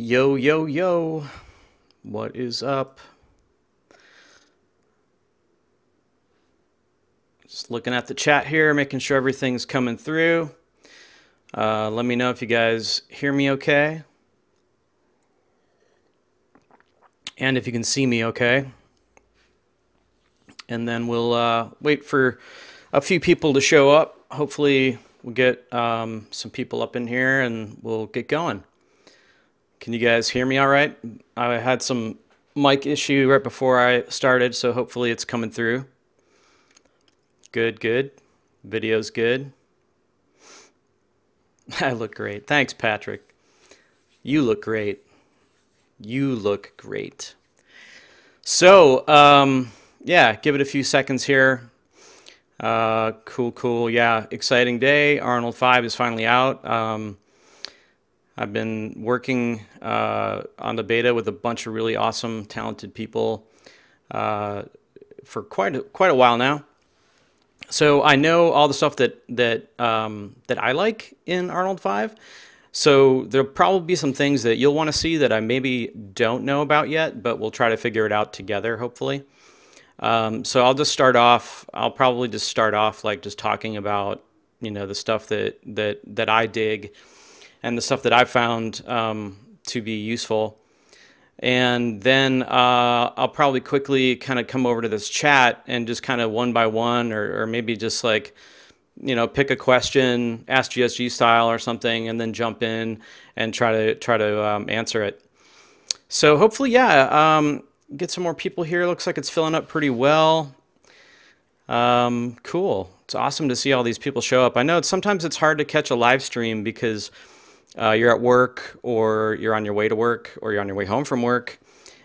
Yo, yo, yo. What is up? Just looking at the chat here, making sure everything's coming through. Let me know if you guys hear me okay. And if you can see me okay. And then we'll wait for a few people to show up. Hopefully we'll get some people up in here and we'll get going. Can you guys hear me all right? I had some mic issue right before I started, so hopefully it's coming through. Good, good. Video's good. I look great. Thanks, Patrick. You look great. You look great. So, yeah, give it a few seconds here. Cool. Yeah, exciting day. Arnold 5 is finally out. I've been working on the beta with a bunch of really awesome, talented people for quite a while now. So I know all the stuff that I like in Arnold 5. So there'll probably be some things that you'll want to see that I maybe don't know about yet, but we'll try to figure it out together, hopefully. So I'll just start off. I'll probably just start off like just talking about the stuff that I dig and the stuff that I found to be useful. And then I'll probably quickly kind of come over to this chat and just kind of one by one, or maybe just like, pick a question, ask GSG style or something, and then jump in and try to answer it. So hopefully, yeah, get some more people here. Looks like it's filling up pretty well. Cool. It's awesome to see all these people show up. I know sometimes it's hard to catch a live stream because you're at work, or you're on your way to work, or you're on your way home from work,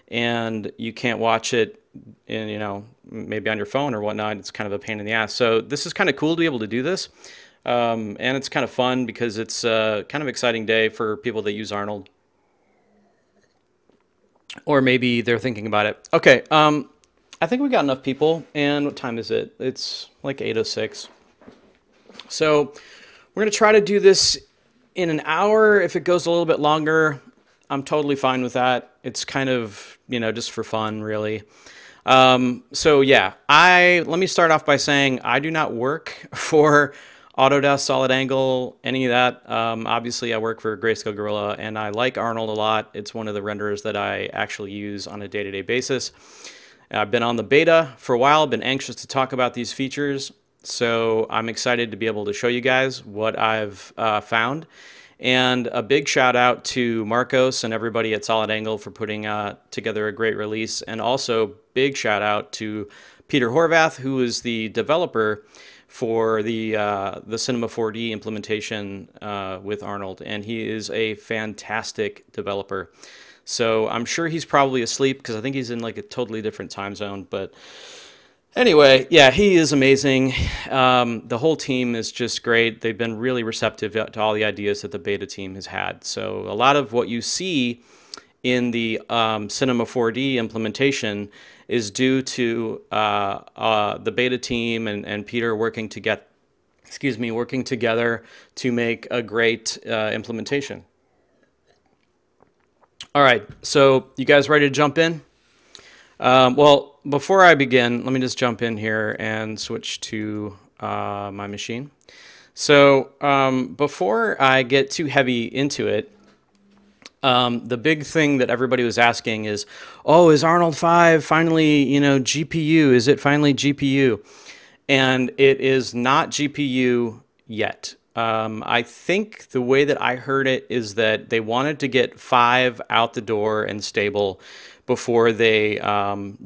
and you can't watch it in, maybe on your phone or whatnot. It's kind of a pain in the ass. So this is kind of cool to be able to do this. And it's kind of fun because it's kind of exciting day for people that use Arnold. Or maybe they're thinking about it. Okay, I think we got enough people. And what time is it? It's like 8:06. So we're going to try to do this in an hour. If it goes a little bit longer, I'm totally fine with that. It's kind of, just for fun, really. So yeah, let me start off by saying I do not work for Autodesk, Solid Angle, any of that. Obviously, I work for Grayscale Gorilla, and I like Arnold a lot. It's one of the renderers that I actually use on a day-to-day basis. I've been on the beta for a while, been anxious to talk about these features. So I'm excited to be able to show you guys what I've found. And a big shout out to Marcos and everybody at Solid Angle for putting together a great release. And also big shout out to Peter Horvath, who is the developer for the Cinema 4D implementation with Arnold. And he is a fantastic developer. So I'm sure he's probably asleep because I think he's in like a totally different time zone. But anyway, yeah, he is amazing. The whole team is just great. They've been really receptive to all the ideas that the beta team has had. So a lot of what you see in the Cinema 4D implementation is due to the beta team and Peter working together to make a great implementation. All right, so you guys ready to jump in? Well, before I begin, let me just jump in here and switch to my machine. So before I get too heavy into it, the big thing that everybody was asking is, oh, is Arnold 5 finally, GPU? Is it finally GPU? And it is not GPU yet. I think the way that I heard it is that they wanted to get 5 out the door and stable before they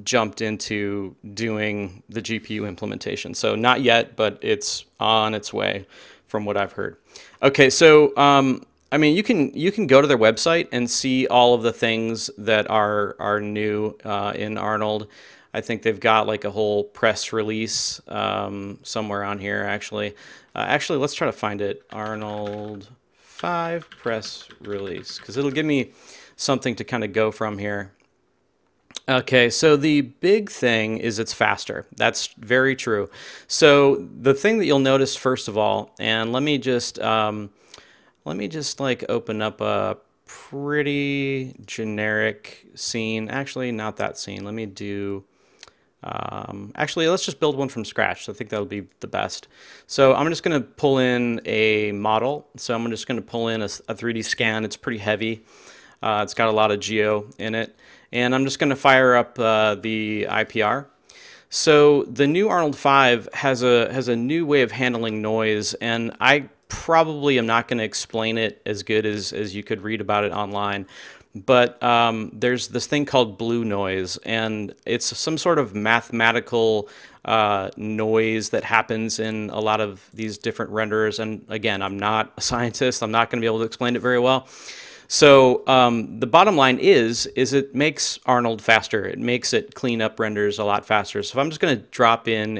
jumped into doing the GPU implementation. So not yet, but it's on its way from what I've heard. Okay, so I mean, you can go to their website and see all of the things that are new in Arnold. I think they've got like a whole press release somewhere on here, actually. Actually, let's try to find it. Arnold 5 press release, because it'll give me something to kind of go from here. Okay, so the big thing is it's faster. That's very true. So the thing that you'll notice first of all, and let me just like open up a pretty generic scene. Actually, not that scene. Let me do, actually, let's just build one from scratch. I think that'll be the best. So I'm just going to pull in a model. So I'm just going to pull in a 3D scan. It's pretty heavy. It's got a lot of geo in it. And I'm just going to fire up the IPR. So the new Arnold 5 has a new way of handling noise, and I probably am not going to explain it as good as you could read about it online. But there's this thing called blue noise, and it's some sort of mathematical noise that happens in a lot of these different renderers. And again, I'm not a scientist. I'm not going to be able to explain it very well. So the bottom line is it makes Arnold faster. It makes it clean up renders a lot faster. So if I'm just going to drop in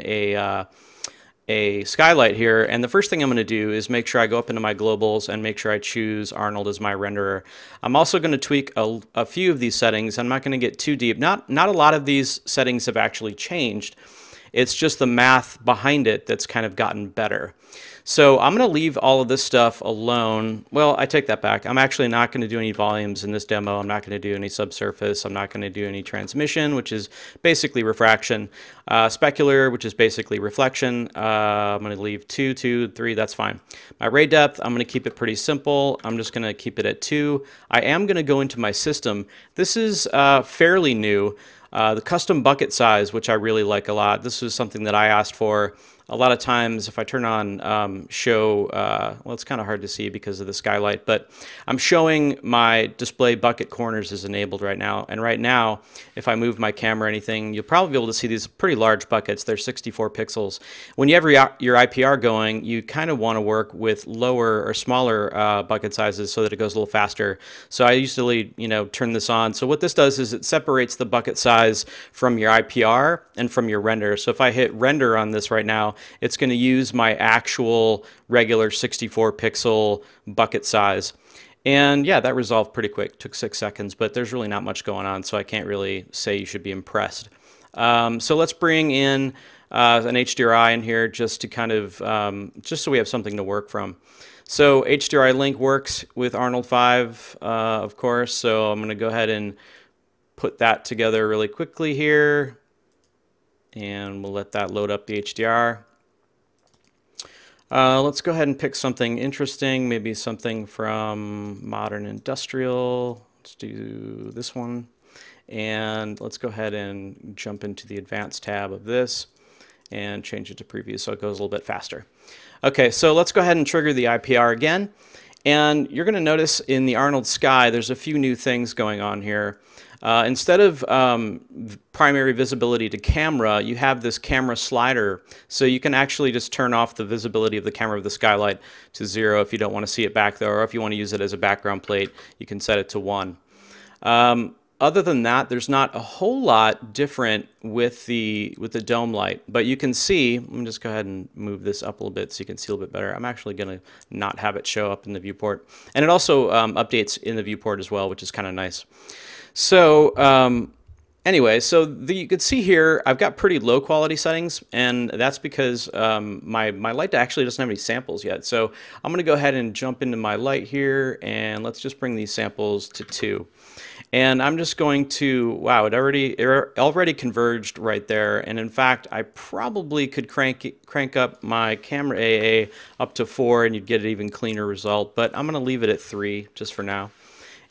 a skylight here, and the first thing I'm going to do is make sure I go up into my globals and make sure I choose Arnold as my renderer. I'm also going to tweak a few of these settings. I'm not going to get too deep. Not a lot of these settings have actually changed. It's just the math behind it that's kind of gotten better. So I'm going to leave all of this stuff alone. Well, I take that back. I'm actually not going to do any volumes in this demo. I'm not going to do any subsurface. I'm not going to do any transmission, which is basically refraction. Specular, which is basically reflection. I'm going to leave 2, 2, 3. That's fine. My ray depth, I'm going to keep it pretty simple. I'm just going to keep it at 2. I am going to go into my system. This is fairly new. The custom bucket size, which I really like a lot. This was something that I asked for. A lot of times if I turn on show, well, it's kind of hard to see because of the skylight, but I'm showing my display bucket corners is enabled right now. And right now, if I move my camera or anything, you'll probably be able to see these pretty large buckets. They're 64 pixels. When you have your IPR going, you kind of want to work with lower or smaller bucket sizes so that it goes a little faster. So I usually, turn this on. So what this does is it separates the bucket size from your IPR and from your render. So if I hit render on this right now, it's going to use my actual regular 64 pixel bucket size. And yeah, that resolved pretty quick. Took 6 seconds, but there's really not much going on, so I can't really say you should be impressed. So let's bring in an HDRI in here just to kind of, just so we have something to work from. So HDRI Link works with Arnold 5, of course, so I'm going to go ahead and put that together really quickly here. And we'll let that load up the HDR. Let's go ahead and pick something interesting, maybe something from Modern Industrial. Let's do this one. And let's go ahead and jump into the Advanced tab of this and change it to Preview so it goes a little bit faster. Okay, so let's go ahead and trigger the IPR again. And you're going to notice in the Arnold Sky, there's a few new things going on here. Instead of primary visibility to camera, you have this camera slider. So you can actually just turn off the visibility of the camera of the skylight to 0 if you don't want to see it back there, or if you want to use it as a background plate, you can set it to 1. Other than that, there's not a whole lot different with the dome light, but you can see, let me just go ahead and move this up a little bit so you can see a little bit better. I'm actually going to not have it show up in the viewport. And it also updates in the viewport as well, which is kind of nice. So anyway, so you can see here, I've got pretty low quality settings, and that's because my light actually doesn't have any samples yet. So I'm going to go ahead and jump into my light here, and let's just bring these samples to 2. And I'm just going to, wow, it already converged right there. And in fact, I probably could crank up my camera AA up to 4 and you'd get an even cleaner result. But I'm going to leave it at 3 just for now.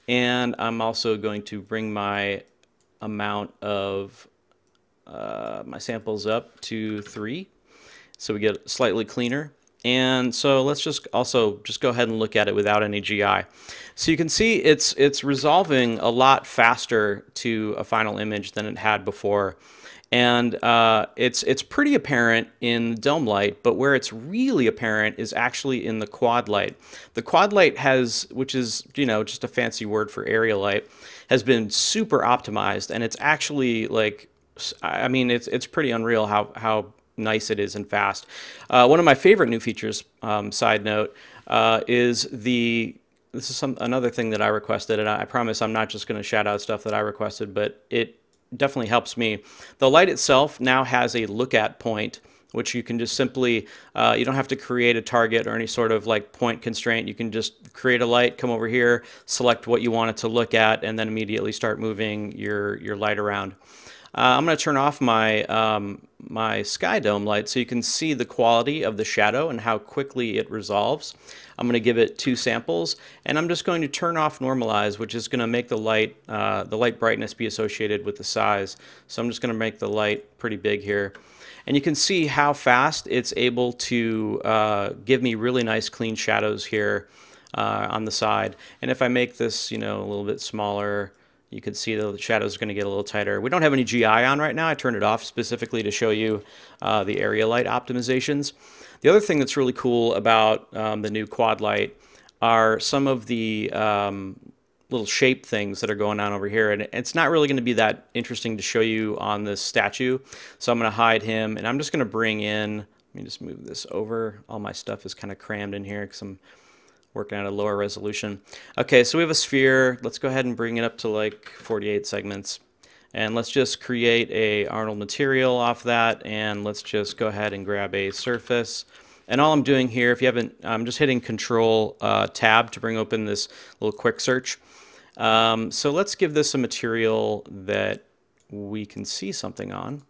And I'm also going to bring my amount of my samples up to 3 so we get slightly cleaner. And so let's just go ahead and look at it without any GI. So you can see it's resolving a lot faster to a final image than it had before. And it's pretty apparent in dome light, but where it's really apparent is actually in the quad light. The quad light has, which is, just a fancy word for area light, has been super optimized, and it's actually like, I mean, it's pretty unreal how nice it is and fast. One of my favorite new features, side note, is this is another thing that I requested, and I promise I'm not just going to shout out stuff that I requested, but it definitely helps me. The light itself now has a look at point which you can just simply, you don't have to create a target or any sort of like point constraint. You can just create a light, come over here, select what you want it to look at, and then immediately start moving your light around. I'm going to turn off my my sky dome light so you can see the quality of the shadow and how quickly it resolves. I'm going to give it 2 samples, and I'm just going to turn off normalize, which is going to make the light brightness be associated with the size. So I'm just going to make the light pretty big here. And you can see how fast it's able to give me really nice clean shadows here on the side. And if I make this, a little bit smaller, you can see the shadows are going to get a little tighter. We don't have any GI on right now. I turned it off specifically to show you the area light optimizations. The other thing that's really cool about the new quad light are some of the little shape things that are going on over here. And it's not really going to be that interesting to show you on this statue. So I'm going to hide him, and I'm just going to bring in, let me just move this over. All my stuff is kind of crammed in here because I'm working at a lower resolution. Okay, so we have a sphere. Let's go ahead and bring it up to like 48 segments. And let's just create a Arnold material off that, and let's just go ahead and grab a surface. And all I'm doing here, if you haven't, I'm just hitting Control Tab to bring open this little quick search. So let's give this a material that we can see something on.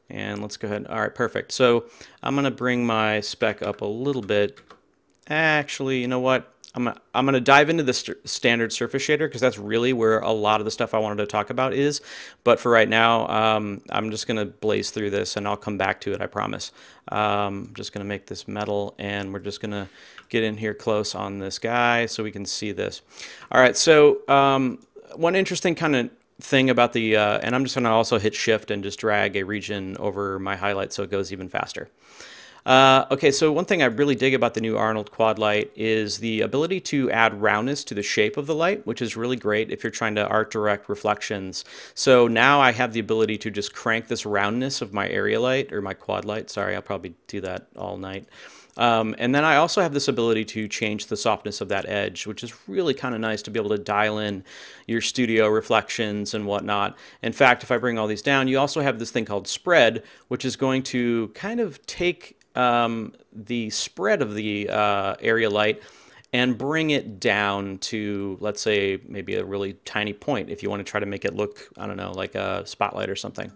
And let's go ahead. All right, perfect. So I'm going to bring my spec up a little bit. Actually, you know what? I'm gonna dive into the standard surface shader because that's really where a lot of the stuff I wanted to talk about is. But for right now, I'm just gonna blaze through this, and I'll come back to it, I promise. I'm just gonna make this metal, and we're just gonna get in here close on this guy so we can see this. All right, so one interesting kind of thing about the, and I'm just gonna also hit Shift and just drag a region over my highlight so it goes even faster. Okay, so one thing I really dig about the new Arnold quad light is the ability to add roundness to the shape of the light, which is really great if you're trying to art direct reflections. So now I have the ability to just crank this roundness of my area light, or my quad light. Sorry, I'll probably do that all night. And then I also have this ability to change the softness of that edge, which is really kind of nice to be able to dial in your studio reflections and whatnot. In fact, if I bring all these down, you also have this thing called spread, which is going to kind of take the spread of the area light and bring it down to, let's say, maybe a really tiny point if you want to try to make it look, I don't know, like a spotlight or something.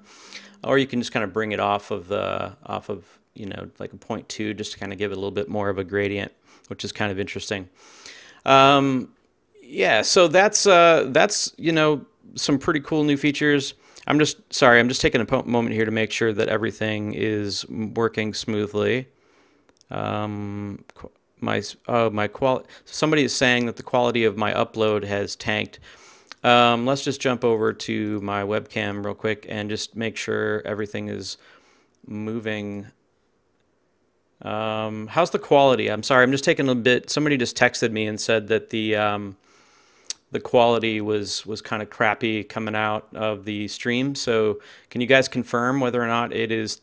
Or you can just kind of bring it off of like a 0.2 just to kind of give it a little bit more of a gradient, which is kind of interesting. Yeah, so that's some pretty cool new features. I'm just taking a moment here to make sure that everything is working smoothly. My quality. Somebody is saying that the quality of my upload has tanked. Let's just jump over to my webcam real quick and just make sure everything is moving. How's the quality? I'm sorry, I'm just taking a bit. Somebody just texted me and said that the quality was kind of crappy coming out of the stream. So can you guys confirm whether or not it is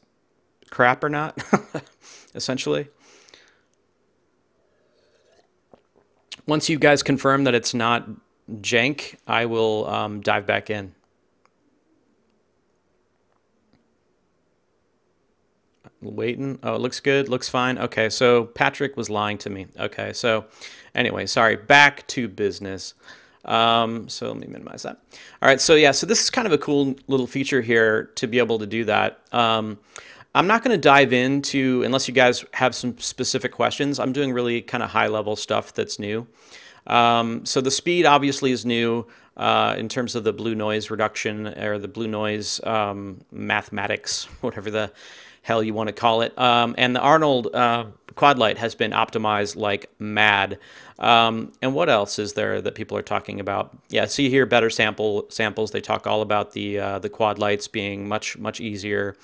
crap or not, essentially? Once you guys confirm that it's not jank, I will dive back in. Waiting. Oh, it looks good. Looks fine. Okay, so Patrick was lying to me. Okay, so anyway, sorry. Back to business. So let me minimize that. All right, so yeah, so this is kind of a cool little feature here to be able to do that. I'm not going to dive into, unless you guys have some specific questions, I'm doing really kind of high level stuff that's new. So the speed obviously is new in terms of the blue noise reduction, or the blue noise mathematics, whatever the hell you want to call it. And the Arnold quad light has been optimized like mad. And what else is there that people are talking about? Yeah, see here, better samples. They talk all about the quad lights being much easier.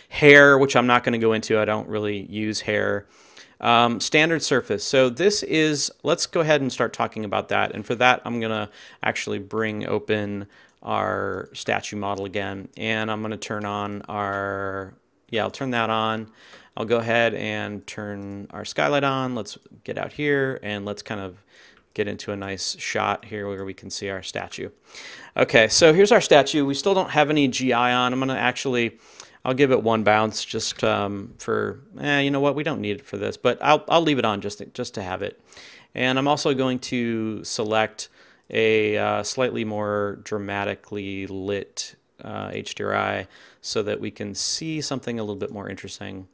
Hair, which I'm not going to go into. I don't really use hair. Standard surface. So this is, let's go ahead and start talking about that. And for that, I'm going to actually bring open our statue model again. And I'm going to turn on our, yeah, I'll turn that on. I'll go ahead and turn our skylight on. Let's get out here and let's kind of get into a nice shot here where we can see our statue. Okay, so here's our statue. We still don't have any GI on. I'm going to actually I'll give it one bounce just for, you know what, we don't need it for this, but I'll leave it on just to have it. And I'm also going to select a slightly more dramatically lit HDRI so that we can see something a little bit more interesting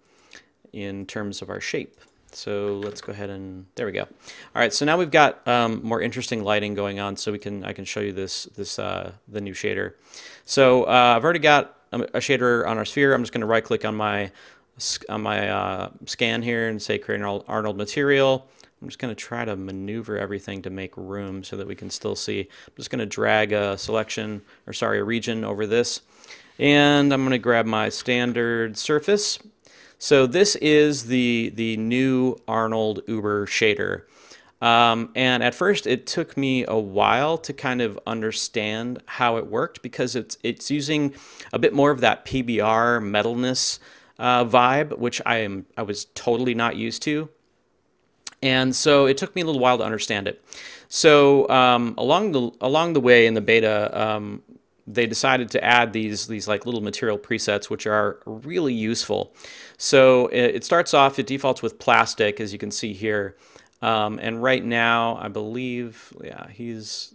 in terms of our shape. So let's go ahead and there we go. All right, so now we've got more interesting lighting going on, so I can show you the new shader. So I've already got a shader on our sphere. I'm just going to right click on my scan here and say create an Arnold material. I'm just going to try to maneuver everything to make room so that we can still see. I'm just going to drag a a region over this, and I'm going to grab my standard surface. So this is the new Arnold Uber shader. And at first it took me a while to kind of understand how it worked, because it's using a bit more of that PBR metalness vibe, which I was totally not used to. And so it took me a little while to understand it. So along the way in the beta, they decided to add these like little material presets, which are really useful. So it starts off, it defaults with plastic, as you can see here. And right now, I believe, yeah,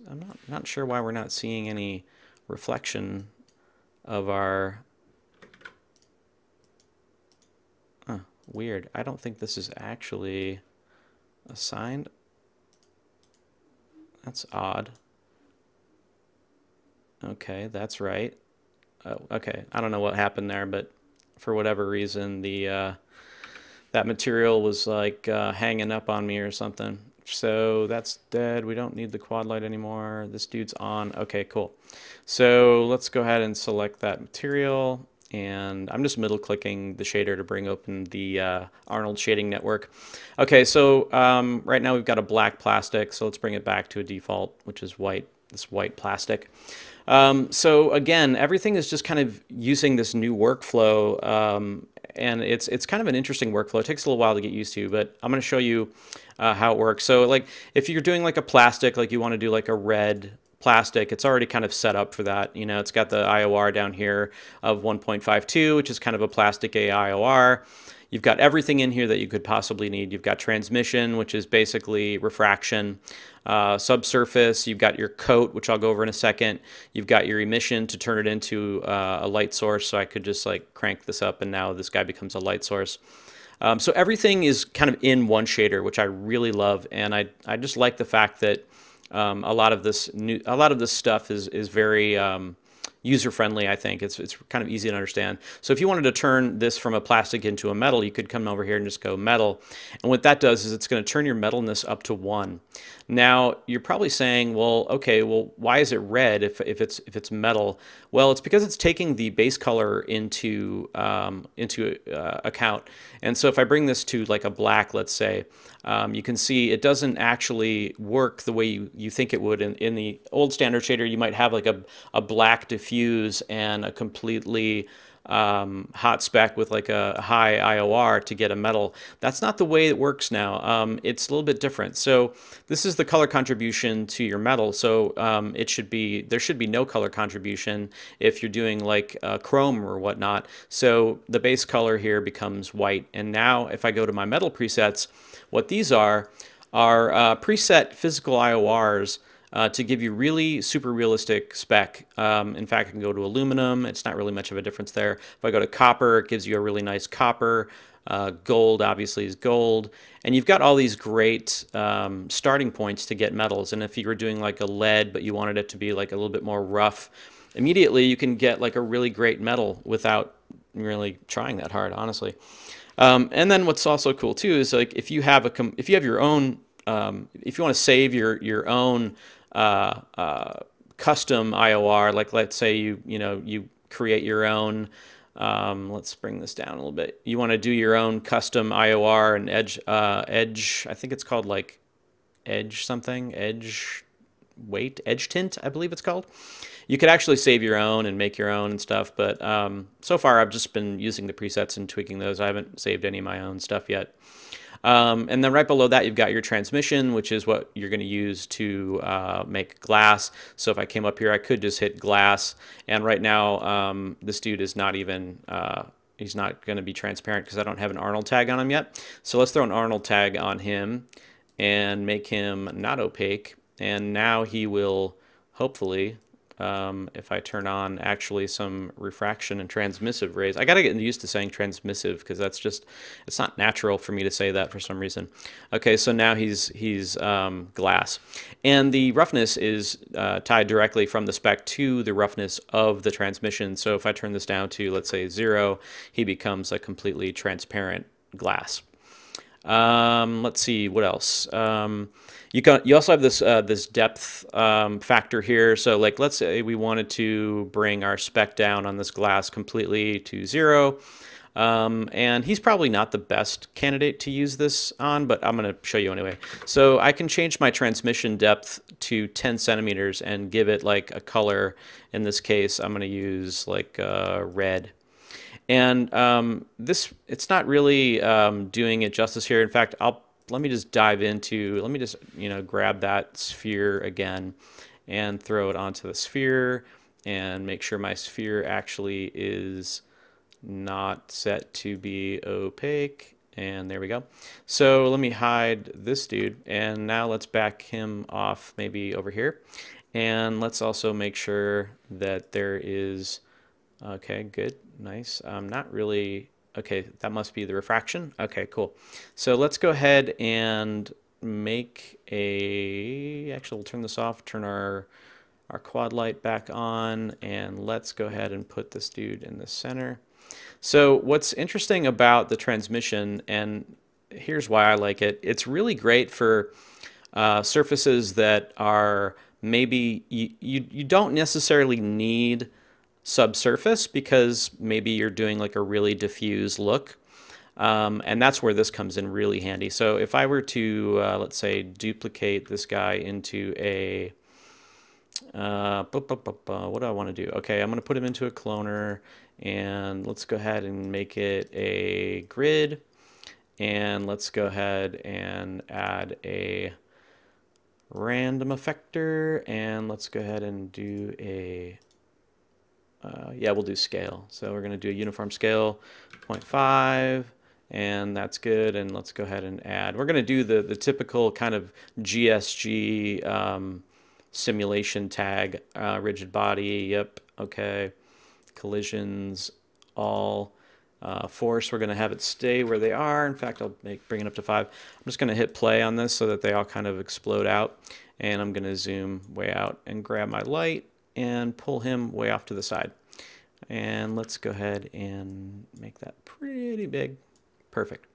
I'm not sure why we're not seeing any reflection of our, weird. I don't think this is actually assigned. That's odd. Okay, that's right. Oh, okay, I don't know what happened there, but for whatever reason, that material was like hanging up on me or something. So that's dead. We don't need the quad light anymore. This dude's on. Okay, cool. So let's go ahead and select that material. And I'm just middle clicking the shader to bring open the Arnold shading network. Okay, so right now we've got a black plastic. So let's bring it back to a default, which is white, this white plastic. So again, everything is just kind of using this new workflow, and it's kind of an interesting workflow. It takes a little while to get used to, but I'm going to show you how it works. So like if you're doing like a plastic, like you want to do like a red plastic, it's already kind of set up for that. You know, it's got the IOR down here of 1.52, which is kind of a plastic AIOR. You've got everything in here that you could possibly need. You've got transmission, which is basically refraction, subsurface. You've got your coat, which I'll go over in a second. You've got your emission to turn it into a light source. So I could just like crank this up and now this guy becomes a light source. So everything is kind of in one shader, which I really love. And I just like the fact that a lot of this stuff is very user-friendly. I think it's kind of easy to understand. So if you wanted to turn this from a plastic into a metal, you could come over here and just go metal. And what that does is it's going to turn your metalness up to 1. Now you're probably saying, well, okay, well, why is it red if it's metal? Well, it's because it's taking the base color into account. And so if I bring this to like a black, let's say, you can see it doesn't actually work the way you think it would. In the old standard shader, you might have like a black diffuse and a completely hot spec with like a high IOR to get a metal. That's not the way it works now. It's a little bit different. So this is the color contribution to your metal. So there should be no color contribution if you're doing like chrome or whatnot. So the base color here becomes white. And now if I go to my metal presets, what these are preset physical IORs to give you really super realistic spec. In fact, I can go to aluminum. It's not really much of a difference there. If I go to copper, it gives you a really nice copper. Gold obviously is gold. And you've got all these great starting points to get metals. And if you were doing like a lead, but you wanted it to be like a little bit more rough, immediately you can get like a really great metal without really trying that hard, honestly. And then what's also cool too is like if you have your own, if you want to save your own custom IOR, like let's say you create your own. Let's bring this down a little bit. You want to do your own custom IOR and edge. I think it's called like edge something, edge tint, I believe it's called. You could actually save your own and make your own and stuff, but so far I've just been using the presets and tweaking those. I haven't saved any of my own stuff yet. And then right below that, you've got your transmission, which is what you're going to use to make glass. So if I came up here, I could just hit glass. And right now, this dude is not even, he's not going to be transparent because I don't have an Arnold tag on him yet. So let's throw an Arnold tag on him and make him not opaque. And now he will hopefully, if I turn on actually some refraction and transmissive rays. I got to get used to saying transmissive because that's just, it's not natural for me to say that for some reason. Okay, so now he's glass. And the roughness is tied directly from the spec to the roughness of the transmission. So if I turn this down to, let's say, 0, he becomes a completely transparent glass. Let's see, what else? You also have this this depth factor here. So like, let's say we wanted to bring our spec down on this glass completely to 0. And he's probably not the best candidate to use this on, but I'm going to show you anyway. So I can change my transmission depth to 10 centimeters and give it like a color. In this case, I'm going to use like red. And this, it's not really doing it justice here. In fact, let me just dive into, let me just, grab that sphere again and throw it onto the sphere and make sure my sphere actually is not set to be opaque. And there we go. So let me hide this dude. And now let's back him off maybe over here. And let's also make sure that there is, okay, good. Nice. Not really. Okay, that must be the refraction. Okay, cool. So let's go ahead and make a, actually we'll turn this off, turn our quad light back on, and let's go ahead and put this dude in the center. So what's interesting about the transmission, and here's why I like it, it's really great for surfaces that are maybe, you don't necessarily need subsurface because maybe you're doing like a really diffuse look, and that's where this comes in really handy. So if I were to let's say duplicate this guy into a what do I want to do? Okay, I'm going to put him into a cloner, and let's go ahead and make it a grid, and let's go ahead and add a random effector, and let's go ahead and do a yeah, we'll do scale. So we're going to do a uniform scale 0.5, and that's good. And let's go ahead and add. We're going to do the typical kind of GSG simulation tag, rigid body. Yep. Okay. Collisions, all. Force, we're going to have it stay where they are. In fact, I'll bring it up to 5. I'm just going to hit play on this so that they all kind of explode out. And I'm going to zoom way out and grab my light and pull him way off to the side. And let's go ahead and make that pretty big. Perfect.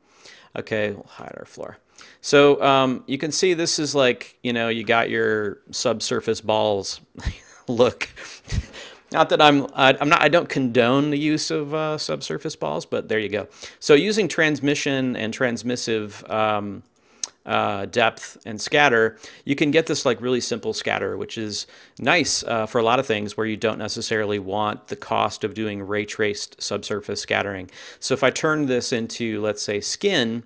Okay, we'll hide our floor. So you can see this is like, you got your subsurface balls look. Not that I don't condone the use of subsurface balls, but there you go. So using transmission and transmissive depth and scatter, you can get this like really simple scatter, which is nice for a lot of things where you don't necessarily want the cost of doing ray traced subsurface scattering. So if I turn this into, let's say, skin,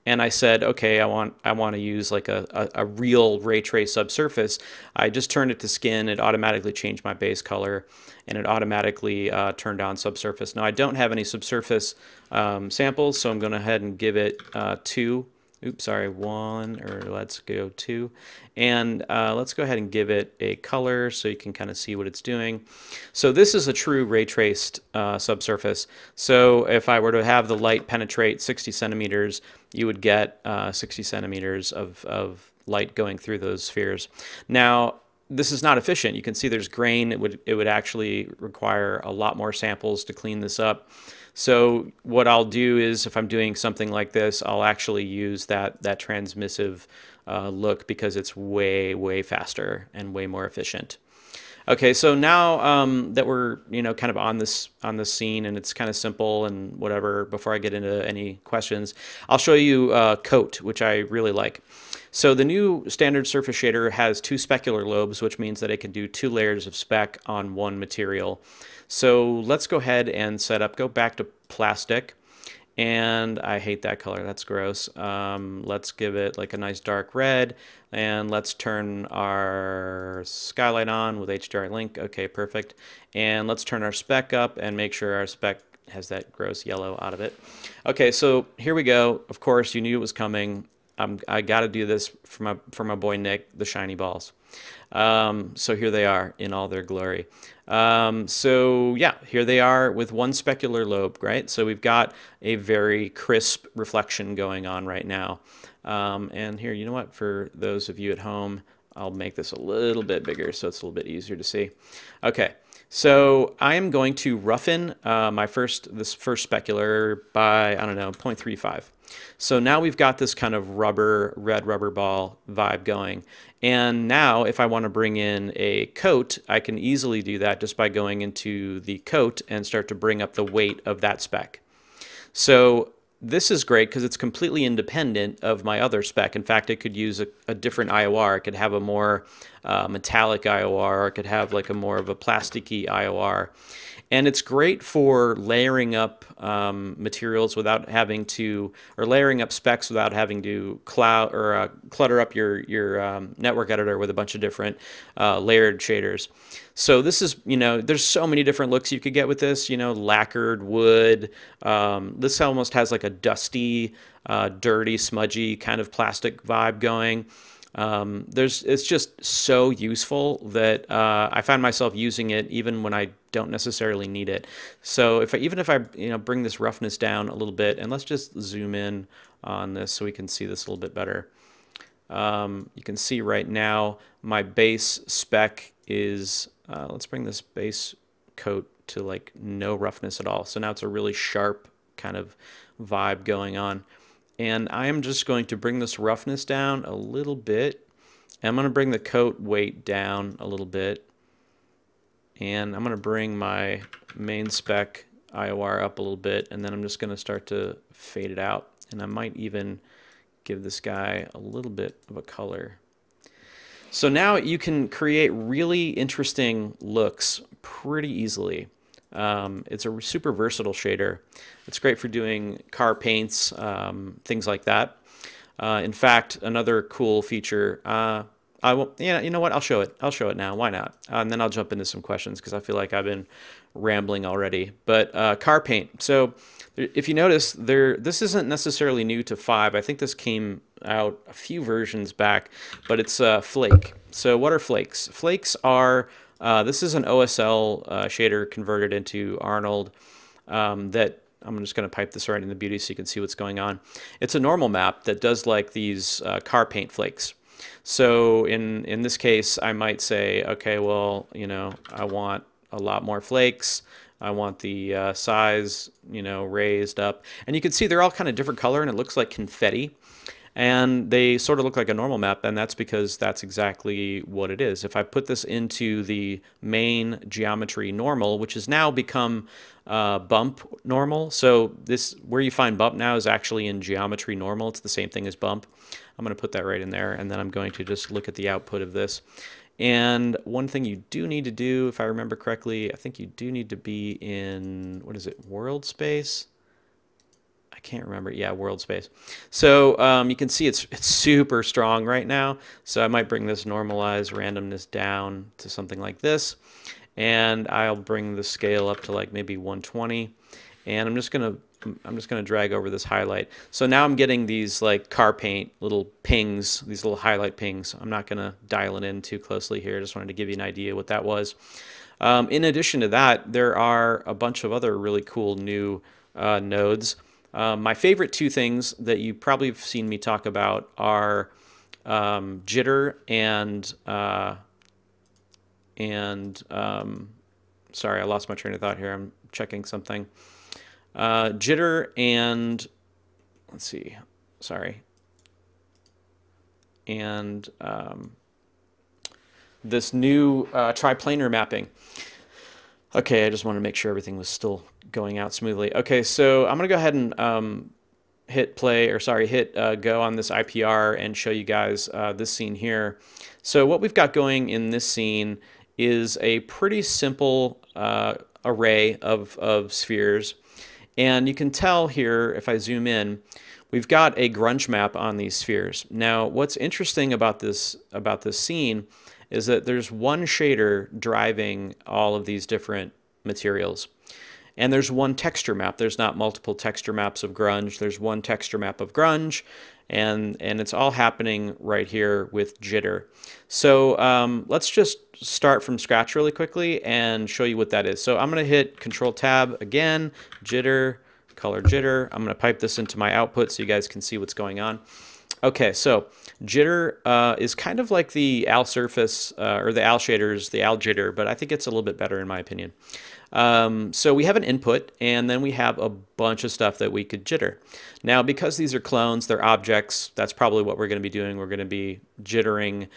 and I said, okay, I want to use like a real ray trace subsurface, I just turned it to skin, it automatically changed my base color, and it automatically turned on subsurface. Now I don't have any subsurface samples, so I'm going to go ahead and give it 2. Oops, sorry, 1, or let's go 2. And let's go ahead and give it a color so you can kind of see what it's doing. So this is a true ray traced subsurface. So if I were to have the light penetrate 60 centimeters, you would get 60 centimeters of light going through those spheres. Now, this is not efficient. You can see there's grain. It would actually require a lot more samples to clean this up. So what I'll do is, if I'm doing something like this, I'll actually use that transmissive look because it's way faster and way more efficient. Okay, so now that we're kind of on this scene and it's kind of simple and whatever, before I get into any questions, I'll show you Coat, which I really like. So the new standard surface shader has 2 specular lobes, which means that it can do 2 layers of spec on one material. So let's go ahead and set up, go back to plastic, And I hate that color. That's gross. Let's give it like a nice dark red, and let's turn our skylight on with HDR link. Okay, perfect. And let's turn our spec up and make sure our spec has that gross yellow out of it. Okay, so here we go. Of course, you knew it was coming. I got to do this for my boy Nick, the shiny balls. So here they are in all their glory. So yeah, here they are with one specular lobe, right? So we've got a very crisp reflection going on right now. And here, you know what? For those of you at home, I'll make this a little bit bigger so it's a little bit easier to see. Okay, so I am going to roughen this first specular by, I don't know, 0.35. So now we've got this kind of red rubber ball vibe going. And now if I want to bring in a coat, I can easily do that just by going into the coat and start to bring up the weight of that spec. So this is great because it's completely independent of my other spec. In fact, it could use a different IOR. It could have a more metallic IOR, or it could have like a more of a plasticky IOR. And it's great for layering up materials without having to, or layering up specs without having to clutter up your network editor with a bunch of different layered shaders. So this is, there's so many different looks you could get with this, lacquered wood. This almost has like a dusty, dirty, smudgy kind of plastic vibe going. It's just so useful that I find myself using it even when I don't necessarily need it. So even if I bring this roughness down a little bit, and let's just zoom in on this so we can see this a little bit better. You can see right now my base spec is, let's bring this base coat to like no roughness at all. So now it's a really sharp kind of vibe going on. And I am just going to bring this roughness down a little bit. I'm going to bring the coat weight down a little bit. And I'm going to bring my main spec IOR up a little bit. And then I'm just going to start to fade it out. And I might even give this guy a little bit of a color. So now you can create really interesting looks pretty easily. It's a super versatile shader. It's great for doing car paints, things like that. In fact, another cool feature, you know what? I'll show it. I'll show it now. Why not? And then I'll jump into some questions because I feel like I've been rambling already. But car paint. So if you notice, this isn't necessarily new to 5. I think this came out a few versions back, but it's Flake. So what are flakes? Flakes are this is an OSL shader converted into Arnold that I'm just going to pipe this right in the beauty so you can see what's going on. It's a normal map that does like these car paint flakes. So in this case, I might say, okay, well, I want a lot more flakes. I want the size, raised up. And you can see they're all kind of different color and it looks like confetti. And they sort of look like a normal map, and that's because that's exactly what it is. If I put this into the main geometry normal, which has now become bump normal, so where you find bump now is actually in geometry normal. It's the same thing as bump. I'm going to put that right in there, and then I'm going to just look at the output of this. And one thing you do need to do, if I remember correctly, I think you do need to be in, what is it, world space? I can't remember. Yeah, world space. So you can see it's super strong right now. So I might bring this normalize randomness down to something like this. And I'll bring the scale up to like maybe 120. And I'm just gonna drag over this highlight. So now I'm getting these like car paint little pings, these little highlight pings. I'm not gonna dial it in too closely here. I just wanted to give you an idea what that was. In addition to that, there are a bunch of other really cool new nodes. My favorite two things that you probably have seen me talk about are jitter and sorry, I lost my train of thought here. I'm checking something. Jitter and let's see, sorry, and this new triplanar mapping. Okay, I just want to make sure everything was still going out smoothly. Okay, so I'm going to go ahead and hit go on this IPR and show you guys this scene here. So what we've got going in this scene is a pretty simple array of spheres. And you can tell here, if I zoom in, we've got a grunge map on these spheres. Now, what's interesting about this scene is that there's one shader driving all of these different materials. And there's one texture map. There's not multiple texture maps of grunge. There's one texture map of grunge, and it's all happening right here with jitter. So let's just start from scratch really quickly and show you what that is. So I'm going to hit Control Tab again, jitter, color jitter. I'm going to pipe this into my output so you guys can see what's going on. Okay, so jitter is kind of like the Al surface or the Al shaders, the Al jitter, but I think it's a little bit better in my opinion. So we have an input, and then we have a bunch of stuff that we could jitter. Now, because these are clones, they're objects, that's probably what we're going to be doing. We're going to be jittering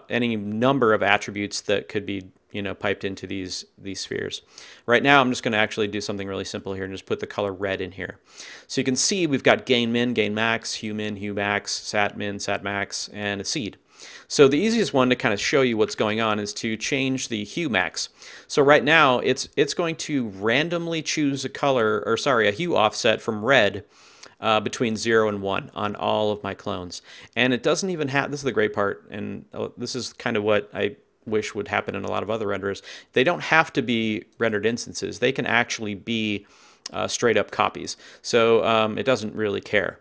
any number of attributes that could be, you know, piped into these spheres. Right now, I'm just going to actually do something really simple here and just put the color red in here. So you can see we've got gain min, gain max, hue min, hue max, sat min, sat max, and a seed. So the easiest one to kind of show you what's going on is to change the hue max. So right now it's going to randomly choose a color, or sorry, a hue offset from red between 0 and 1 on all of my clones. And it doesn't even have, this is the great part, and this is kind of what I wish would happen in a lot of other renderers. They don't have to be rendered instances. They can actually be straight up copies. So it doesn't really care.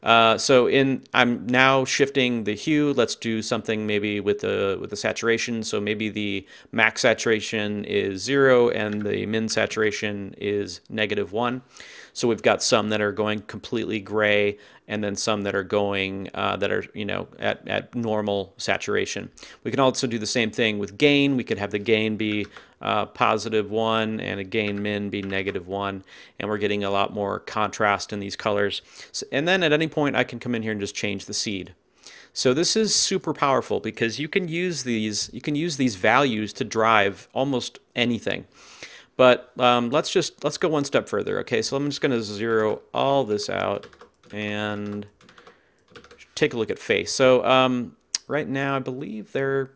I'm now shifting the hue. Let's do something maybe with the saturation. So maybe the max saturation is 0 and the min saturation is -1. So we've got some that are going completely gray, and then some that are going that are, you know, at normal saturation. We can also do the same thing with gain. We could have the gain be +1 and a gain min be -1, and we're getting a lot more contrast in these colors. So, and then at any point I can come in here and just change the seed. So this is super powerful because you can use these values to drive almost anything. But let's go one step further. Okay, so I'm just going to zero all this out and take a look at face. So right now I believe they're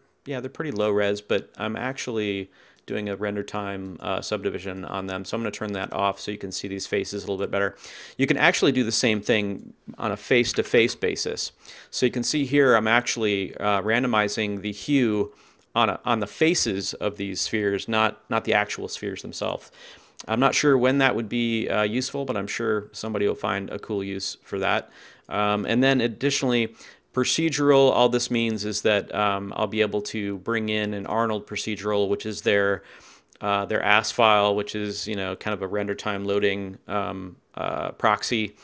pretty low res, but I'm actually doing a render time subdivision on them. So I'm going to turn that off so you can see these faces a little bit better. You can actually do the same thing on a face-to-face basis. So you can see here I'm actually randomizing the hue on the faces of these spheres, not the actual spheres themselves. I'm not sure when that would be useful, but I'm sure somebody will find a cool use for that. And then additionally, procedural, all this means is that I'll be able to bring in an Arnold procedural, which is their AS file, which is, you know, kind of a render time loading proxy.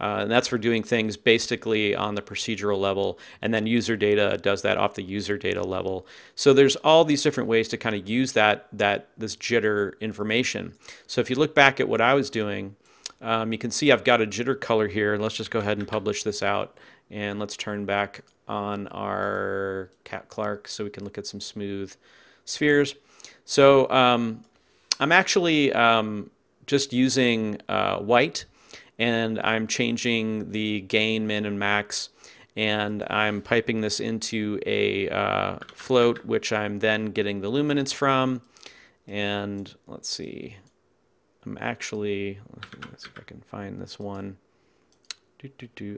And that's for doing things basically on the procedural level, and then user data does that off the user data level. So there's all these different ways to kind of use this jitter information. So if you look back at what I was doing, you can see I've got a jitter color here, and let's just go ahead and publish this out, and let's turn back on our Cat Clark so we can look at some smooth spheres. So I'm actually just using white, and I'm changing the gain, min, and max, and I'm piping this into a float, which I'm then getting the luminance from. And let's see, let's see if I can find this one.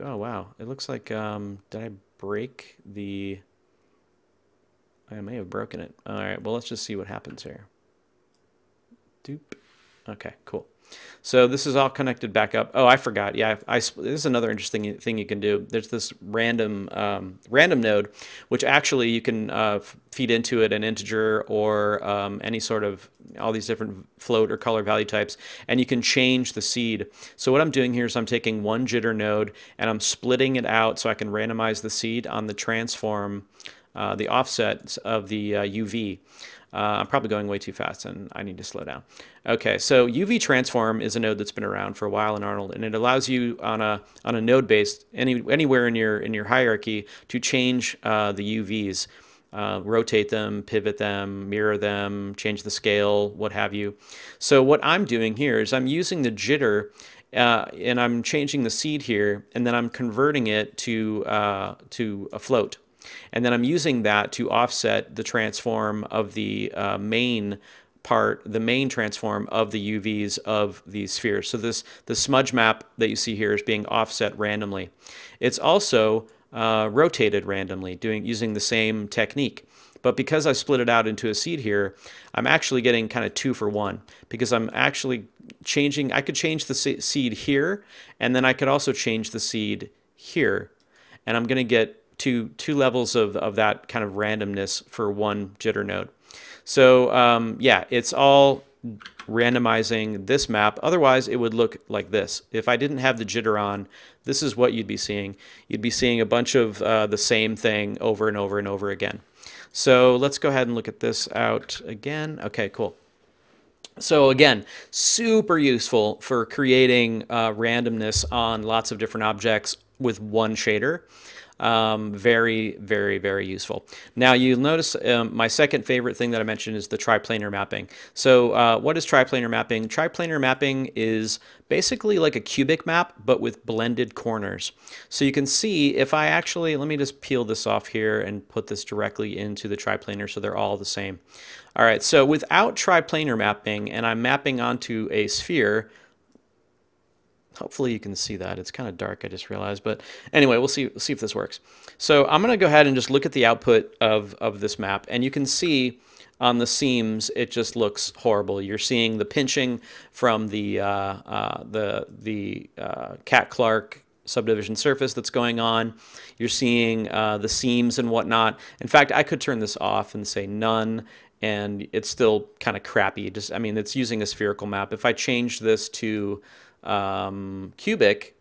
Oh wow, it looks like, did I break the, I may have broken it. All right, well, let's just see what happens here. Doop. Okay, cool. So this is all connected back up. Oh, I forgot. Yeah, this is another interesting thing you can do. There's this random node, which actually you can feed into it an integer or any sort of, all these different float or color value types, and you can change the seed. So what I'm doing here is I'm taking one jitter node and I'm splitting it out so I can randomize the seed on the transform, the offsets of the UV. I'm probably going way too fast and I need to slow down. Okay, so UV transform is a node that's been around for a while in Arnold, and it allows you on a node based anywhere in your hierarchy to change the UVs, rotate them, pivot them, mirror them, change the scale, what have you. So what I'm doing here is I'm using the jitter and I'm changing the seed here, and then I'm converting it to a float. And then I'm using that to offset the transform of the main part, the main transform of the UVs of these spheres. So the smudge map that you see here is being offset randomly. It's also rotated randomly, using the same technique. But because I split it out into a seed here, I'm actually getting kind of 2 for 1, because I'm actually changing. I could change the seed here, and then I could also change the seed here, and I'm going to get two levels of that kind of randomness for one jitter node. So yeah, it's all randomizing this map. Otherwise, it would look like this. If I didn't have the jitter on, this is what you'd be seeing. You'd be seeing a bunch of the same thing over and over and over again. So let's go ahead and look at this out again. Okay, cool. So again, super useful for creating randomness on lots of different objects with one shader. Very, very, very useful. Now you'll notice my second favorite thing that I mentioned is the triplanar mapping. So what is triplanar mapping? Triplanar mapping is basically like a cubic map, but with blended corners. So you can see if I actually, let me just peel this off here and put this directly into the triplanar so they're all the same. All right, so without triplanar mapping, and I'm mapping onto a sphere, hopefully you can see that. It's kind of dark, I just realized. But anyway, we'll see if this works. So I'm going to go ahead and just look at the output of this map. And you can see on the seams, it just looks horrible. You're seeing the pinching from the Catt-Clark subdivision surface that's going on. You're seeing the seams and whatnot. In fact, I could turn this off and say none, and it's still kind of crappy. I mean, it's using a spherical map. If I change this to cubic,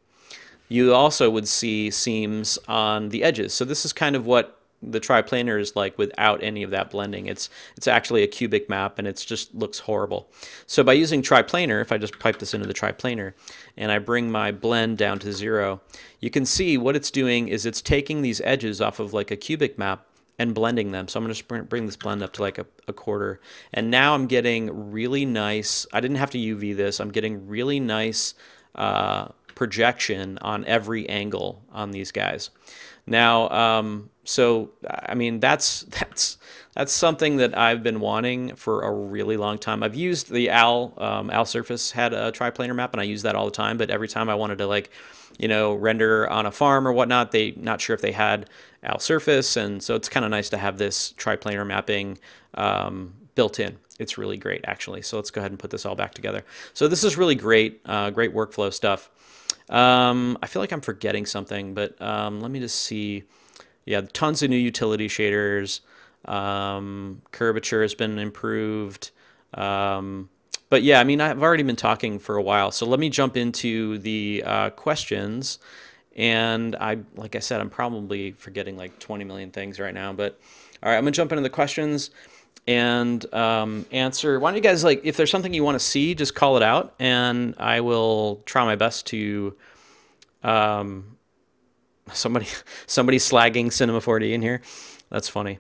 you also would see seams on the edges. So this is kind of what the triplanar is like without any of that blending. It's actually a cubic map, and it just looks horrible. So by using triplanar, if I just pipe this into the triplanar and I bring my blend down to 0, you can see what it's doing is it's taking these edges off of like a cubic map and blending them. So I'm going to bring this blend up to like a quarter. And now I'm getting really nice, I didn't have to UV this, I'm getting really nice projection on every angle on these guys. Now, so, I mean, that's something that I've been wanting for a really long time. I've used the Al Surface had a triplanar map, and I use that all the time, but every time I wanted to, like, you know, render on a farm or whatnot, not sure if they had Al Surface, and so it's kind of nice to have this triplanar mapping built in. It's really great, actually. So let's go ahead and put this all back together. So this is really great, great workflow stuff. I feel like I'm forgetting something, but let me just see. Yeah, tons of new utility shaders. Curvature has been improved. But yeah, I mean, I've already been talking for a while, so let me jump into the questions. And like I said, I'm probably forgetting like 20 million things right now. But all right, I'm gonna jump into the questions and answer. Why don't you guys, like, if there's something you want to see, just call it out, and I will try my best to. Somebody slagging Cinema 4D in here. That's funny.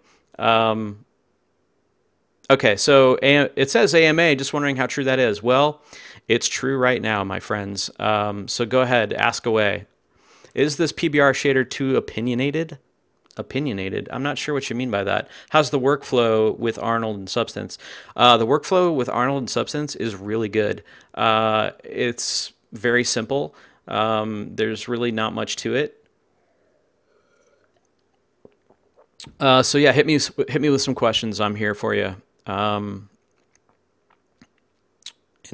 Okay, so it says AMA, just wondering how true that is. Well, it's true right now, my friends. So go ahead, ask away. Is this PBR shader too opinionated? Opinionated? I'm not sure what you mean by that. How's the workflow with Arnold and Substance? The workflow with Arnold and Substance is really good. It's very simple. There's really not much to it. So yeah, hit me with some questions. I'm here for you. In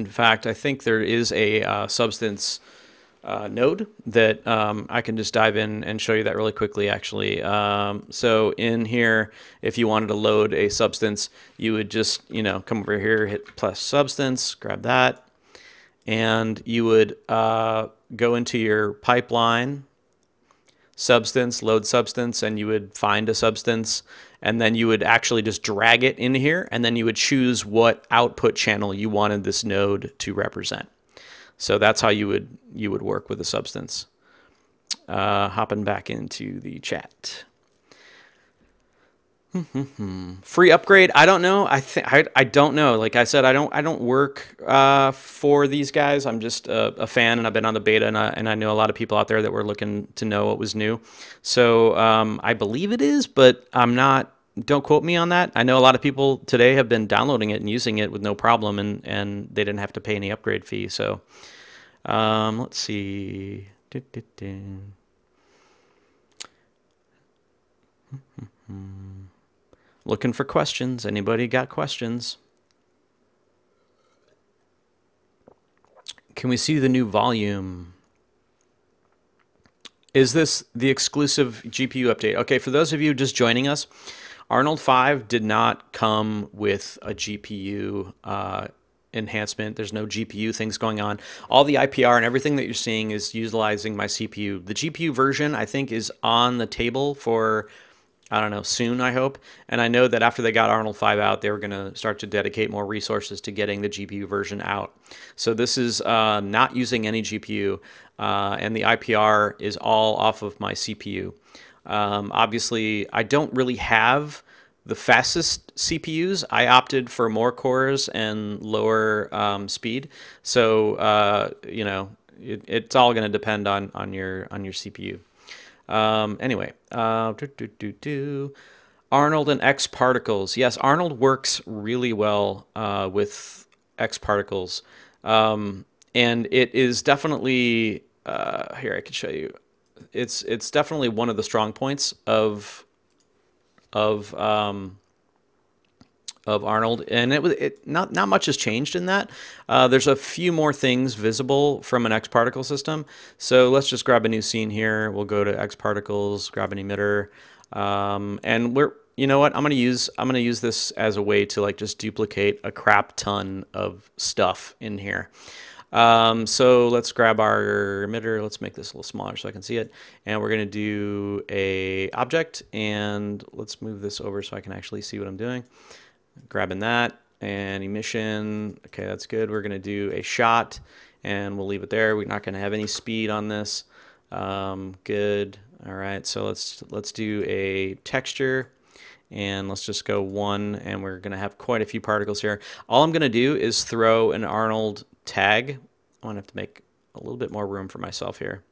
fact, I think there is a Substance node that I can just dive in and show you that really quickly, actually. So in here, if you wanted to load a Substance, you would just, you know, come over here, hit plus Substance, grab that, and you would go into your pipeline, Substance, load Substance, and you would find a Substance, and then you would actually just drag it in here, and then you would choose what output channel you wanted this node to represent. So that's how you would work with a Substance. Hopping back into the chat. Free upgrade? I don't know. I don't know. Like I said, I don't work for these guys. I'm just a fan, and I've been on the beta, and I know a lot of people out there that were looking to know what was new. So I believe it is, but I'm not don't quote me on that. I know a lot of people today have been downloading it and using it with no problem, and they didn't have to pay any upgrade fee. So let's see. Looking for questions. Anybody got questions? Can we see the new volume? Is this the exclusive GPU update? Okay, for those of you just joining us, Arnold 5 did not come with a GPU enhancement. There's no GPU things going on. All the IPR and everything that you're seeing is utilizing my CPU. The GPU version, I think, is on the table for, I don't know, soon, I hope. And I know that after they got Arnold 5 out, they were going to start to dedicate more resources to getting the GPU version out. So this is not using any GPU, and the IPR is all off of my CPU. Obviously, I don't really have the fastest CPUs. I opted for more cores and lower speed. So, you know, it's all going to depend on your CPU. Anyway, Arnold and X particles. Yes, Arnold works really well with X particles, and it is definitely here. I can show you. It's definitely one of the strong points of Arnold, and not much has changed in that. There's a few more things visible from an X particle system. So let's just grab a new scene here. We'll go to X particles, grab an emitter, and you know what? I'm gonna use this as a way to like just duplicate a crap ton of stuff in here. So let's grab our emitter. Let's make this a little smaller so I can see it. And we're going to do a object, and let's move this over so I can actually see what I'm doing. Grabbing that and emission. Okay, that's good. We're going to do a shot, and we'll leave it there. We're not going to have any speed on this. Good. All right. So let's do a texture. And let's just go 1, and we're going to have quite a few particles here. All I'm going to do is throw an Arnold tag. I'm going to have to make a little bit more room for myself here.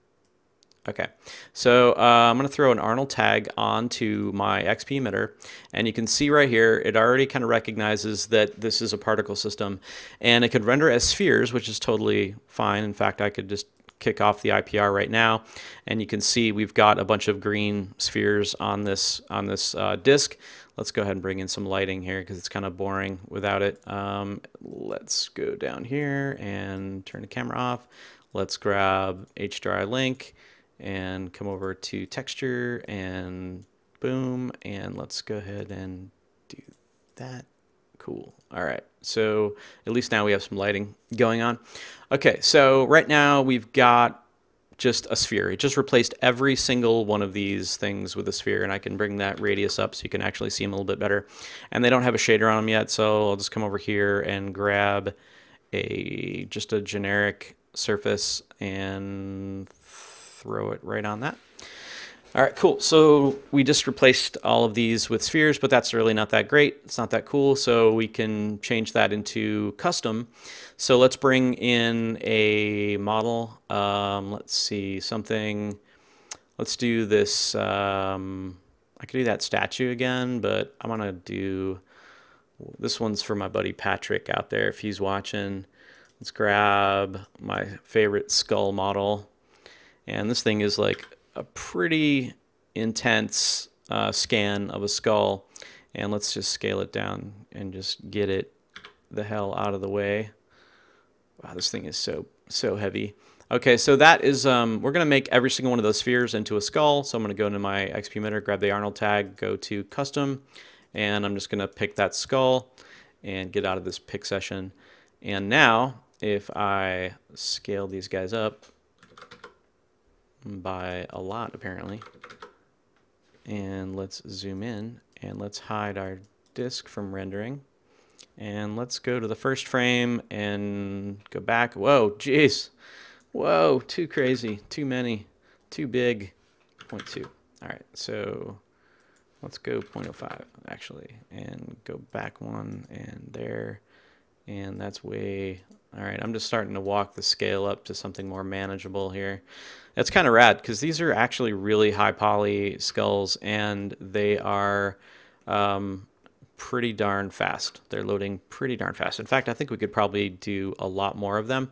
Okay, so I'm going to throw an Arnold tag onto my XP emitter, and you can see right here, it already kind of recognizes that this is a particle system, and it could render as spheres, which is totally fine. In fact, I could just kick off the IPR right now, and you can see we've got a bunch of green spheres on this disk. Let's go ahead and bring in some lighting here because it's kind of boring without it. Let's go down here and turn the camera off. Let's grab HDRI link and come over to texture and boom, and let's go ahead and do that. Cool. All right, so at least now we have some lighting going on. Okay, so right now we've got just a sphere. It just replaced every single one of these things with a sphere, and I can bring that radius up so you can actually see them a little bit better. And they don't have a shader on them yet, so I'll just come over here and grab just a generic surface and throw it right on that. All right, cool. So we just replaced all of these with spheres, but that's really not that great. It's not that cool, so we can change that into custom. So let's bring in a model. Let's see, something. Let's do this. I could do that statue again, but I'm going to do, this one's for my buddy Patrick out there if he's watching. Let's grab my favorite skull model. And this thing is like a pretty intense scan of a skull, and let's just scale it down and just get it the hell out of the way. Wow, this thing is so heavy. Okay, so that is we're gonna make every single one of those spheres into a skull. So I'm gonna go into my XP emitter, grab the Arnold tag, go to custom, and I'm just gonna pick that skull and get out of this pick session. And now if I scale these guys up by a lot apparently, and let's zoom in and let's hide our disk from rendering, and let's go to the first frame and go back. Whoa, jeez, whoa, too crazy, too many, too big. 0.2. All right, so let's go 0.05 actually, and go back one, and there, and that's way. All right, I'm just starting to walk the scale up to something more manageable here. That's kind of rad because these are actually really high poly skulls, and they are pretty darn fast. They're loading pretty darn fast. In fact, I think we could probably do a lot more of them.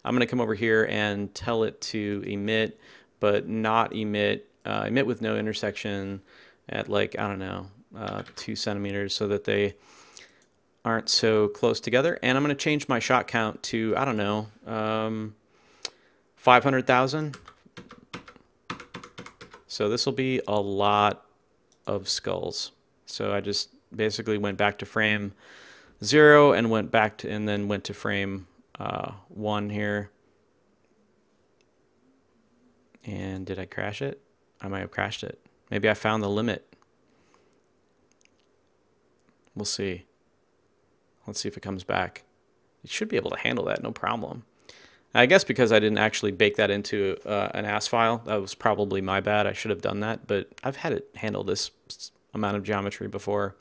I'm going to come over here and tell it to emit, but not emit, emit with no intersection at like, I don't know, 2 centimeters so that they aren't so close together. And I'm going to change my shot count to, I don't know, 500,000. So this will be a lot of skulls. So I just basically went back to frame 0 and went back to, and then went to frame 1 here. And did I crash it? I might have crashed it. Maybe I found the limit. We'll see. Let's see if it comes back. It should be able to handle that, no problem. I guess because I didn't actually bake that into an AS file, that was probably my bad. I should have done that, but I've had it handle this amount of geometry before.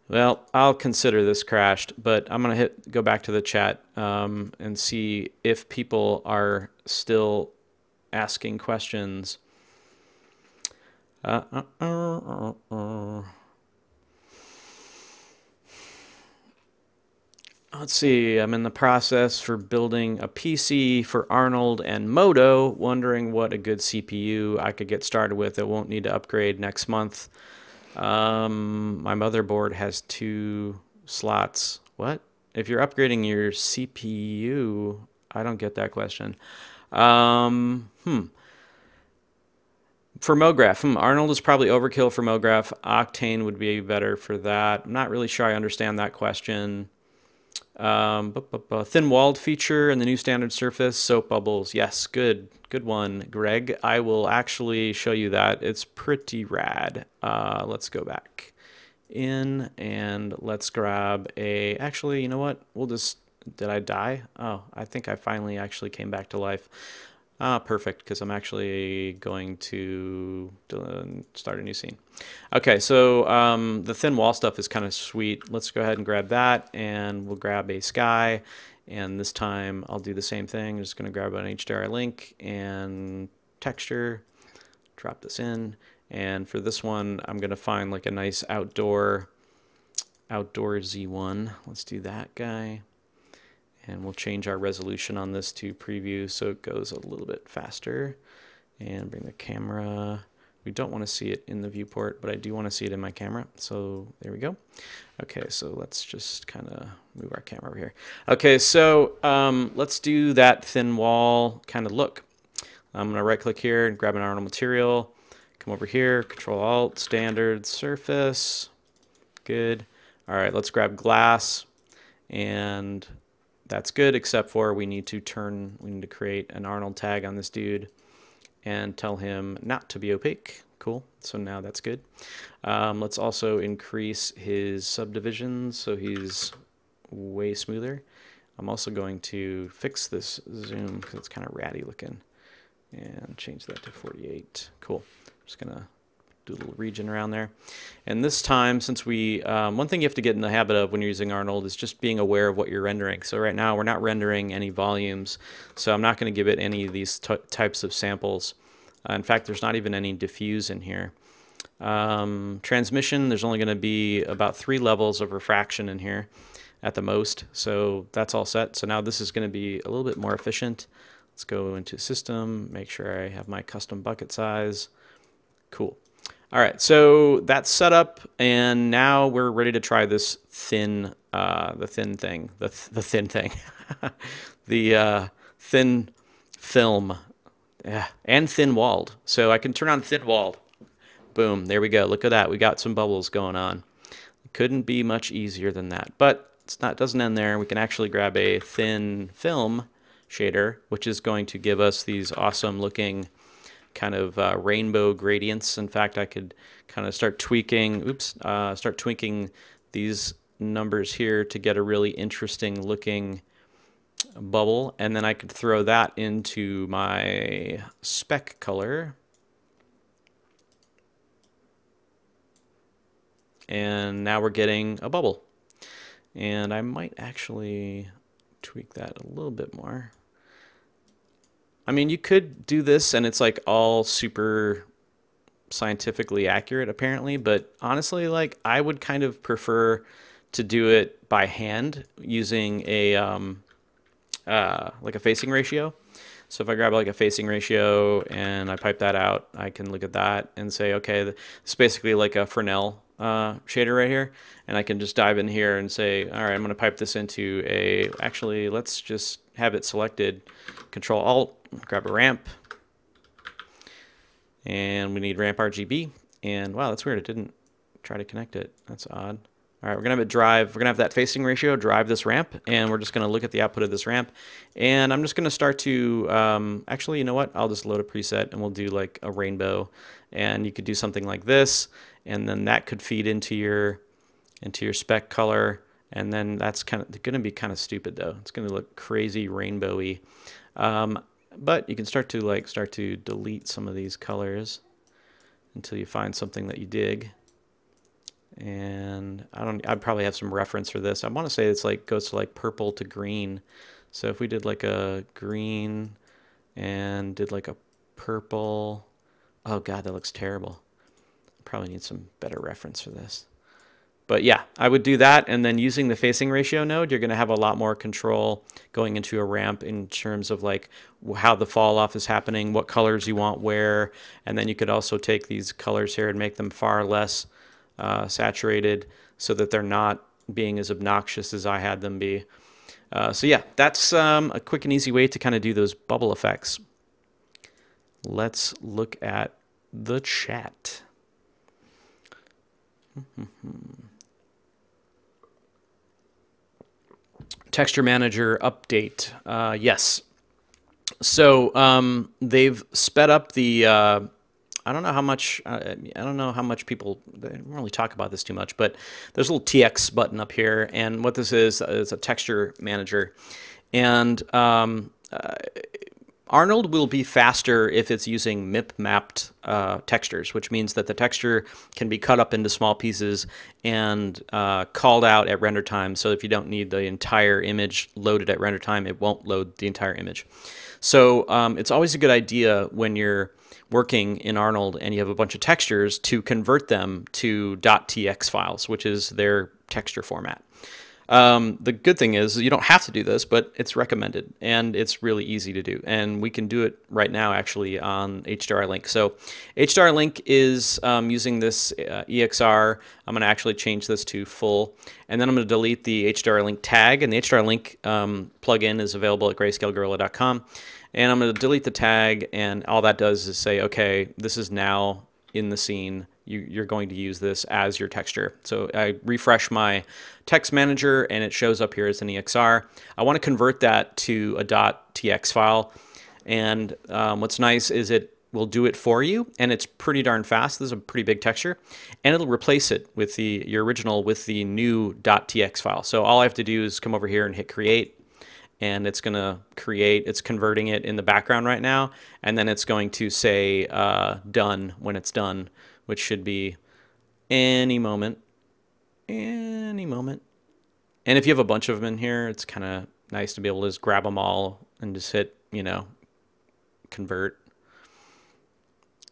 Well, I'll consider this crashed, but I'm gonna go back to the chat and see if people are still asking questions. Let's see, I'm in the process for building a PC for Arnold and Modo, wondering what a good CPU I could get started with. It won't need to upgrade next month. My motherboard has 2 slots. What? If you're upgrading your CPU, I don't get that question. For MoGraph, Arnold is probably overkill for MoGraph. Octane would be better for that. I'm not really sure I understand that question. Thin-walled feature in the new standard surface, soap bubbles. Yes, good one, Greg. I will actually show you that. It's pretty rad. Let's go back in and let's grab a, actually, you know what? We'll just, did I die? Oh, I think I finally actually came back to life. Perfect, because I'm actually going to start a new scene. Okay, so the thin wall stuff is kind of sweet. Let's go ahead and grab that, and we'll grab a sky. And this time I'll do the same thing. I'm just going to grab an HDRI link and texture, drop this in. And for this one, I'm going to find like a nice outdoor Z1. Let's do that guy. And we'll change our resolution on this to preview so it goes a little bit faster. And bring the camera. We don't want to see it in the viewport, but I do want to see it in my camera. So there we go. Okay, so let's just kind of move our camera over here. Okay, so let's do that thin wall kind of look. I'm going to right click here and grab an Arnold material. Come over here, Control Alt, Standard, Surface. Good. All right, let's grab glass, and that's good, except for we need to create an Arnold tag on this dude and tell him not to be opaque. Cool, so now that's good. Let's also increase his subdivisions so he's way smoother. I'm also going to fix this zoom because it's kind of ratty looking and change that to 48. Cool, just gonna do a little region around there. And this time, since we, one thing you have to get in the habit of when you're using Arnold is just being aware of what you're rendering. So right now we're not rendering any volumes, so I'm not going to give it any of these types of samples. In fact, there's not even any diffuse in here. Transmission, there's only going to be about 3 levels of refraction in here at the most, so that's all set. So now this is going to be a little bit more efficient. Let's go into system, make sure I have my custom bucket size. Cool. All right, so that's set up, and now we're ready to try this thin, the thin thing, the thin film, yeah, and thin-walled. So I can turn on thin-walled. Boom, there we go. Look at that. We got some bubbles going on. Couldn't be much easier than that, but it's not. Doesn't end there. We can actually grab a thin film shader, which is going to give us these awesome-looking kind of rainbow gradients. In fact, I could kind of start tweaking, start tweaking these numbers here to get a really interesting looking bubble, and then I could throw that into my spec color. And now we're getting a bubble. And I might actually tweak that a little bit more. I mean, you could do this and it's like all super scientifically accurate apparently, but honestly, like I would kind of prefer to do it by hand using a like a facing ratio. So if I grab like a facing ratio and I pipe that out, I can look at that and say, okay, it's basically like a Fresnel shader right here. And I can just dive in here and say, all right, I'm going to pipe this into a, actually, let's just have it selected. Control Alt, grab a ramp. And we need ramp RGB. And wow, that's weird. It didn't try to connect it. That's odd. All right, we're gonna have it drive. We're gonna have that facing ratio drive this ramp, and we're just gonna look at the output of this ramp. And I'm just gonna start to actually, you know what? I'll just load a preset, and we'll do like a rainbow. And you could do something like this, and then that could feed into your spec color. And then that's kind of gonna be kind of stupid though. It's gonna look crazy rainbowy. But you can start to delete some of these colors until you find something that you dig. And I'd probably have some reference for this. I want to say it's like goes to like purple to green. So if we did like a green and did like a purple, oh God, that looks terrible. Probably need some better reference for this. But yeah, I would do that, and then using the facing ratio node, you're going to have a lot more control going into a ramp in terms of like how the fall off is happening, what colors you want where, and then you could also take these colors here and make them far less saturated so that they're not being as obnoxious as I had them be. So yeah, that's a quick and easy way to kind of do those bubble effects. Let's look at the chat. Texture Manager update. Yes. So they've sped up the. I don't know how much. I don't know how much people. They don't really talk about this too much, but there's a little TX button up here, and what this is a texture manager, and Arnold will be faster if it's using MIP mapped textures, which means that the texture can be cut up into small pieces and called out at render time. So if you don't need the entire image loaded at render time, it won't load the entire image. So it's always a good idea when you're working in Arnold and you have a bunch of textures to convert them to .tx files, which is their texture format. The good thing is you don't have to do this, but it's recommended and it's really easy to do. And we can do it right now actually on HDRI Link. So HDRI Link is using this EXR. I'm going to actually change this to full, and then I'm going to delete the HDRI Link tag, and the HDRI Link plugin is available at grayscalegorilla.com. And I'm going to delete the tag, and all that does is say, okay, this is now in the scene. You're going to use this as your texture. So I refresh my text manager and it shows up here as an EXR. I want to convert that to a .tx file. And what's nice is it will do it for you, and it's pretty darn fast. This is a pretty big texture, and it'll replace it with your original with the new .tx file. So all I have to do is come over here and hit create, and it's going to create, it's converting it in the background right now, and then it's going to say done when it's done, which should be any moment. Any moment. And if you have a bunch of them in here, it's kind of nice to be able to just grab them all and just hit, you know, convert.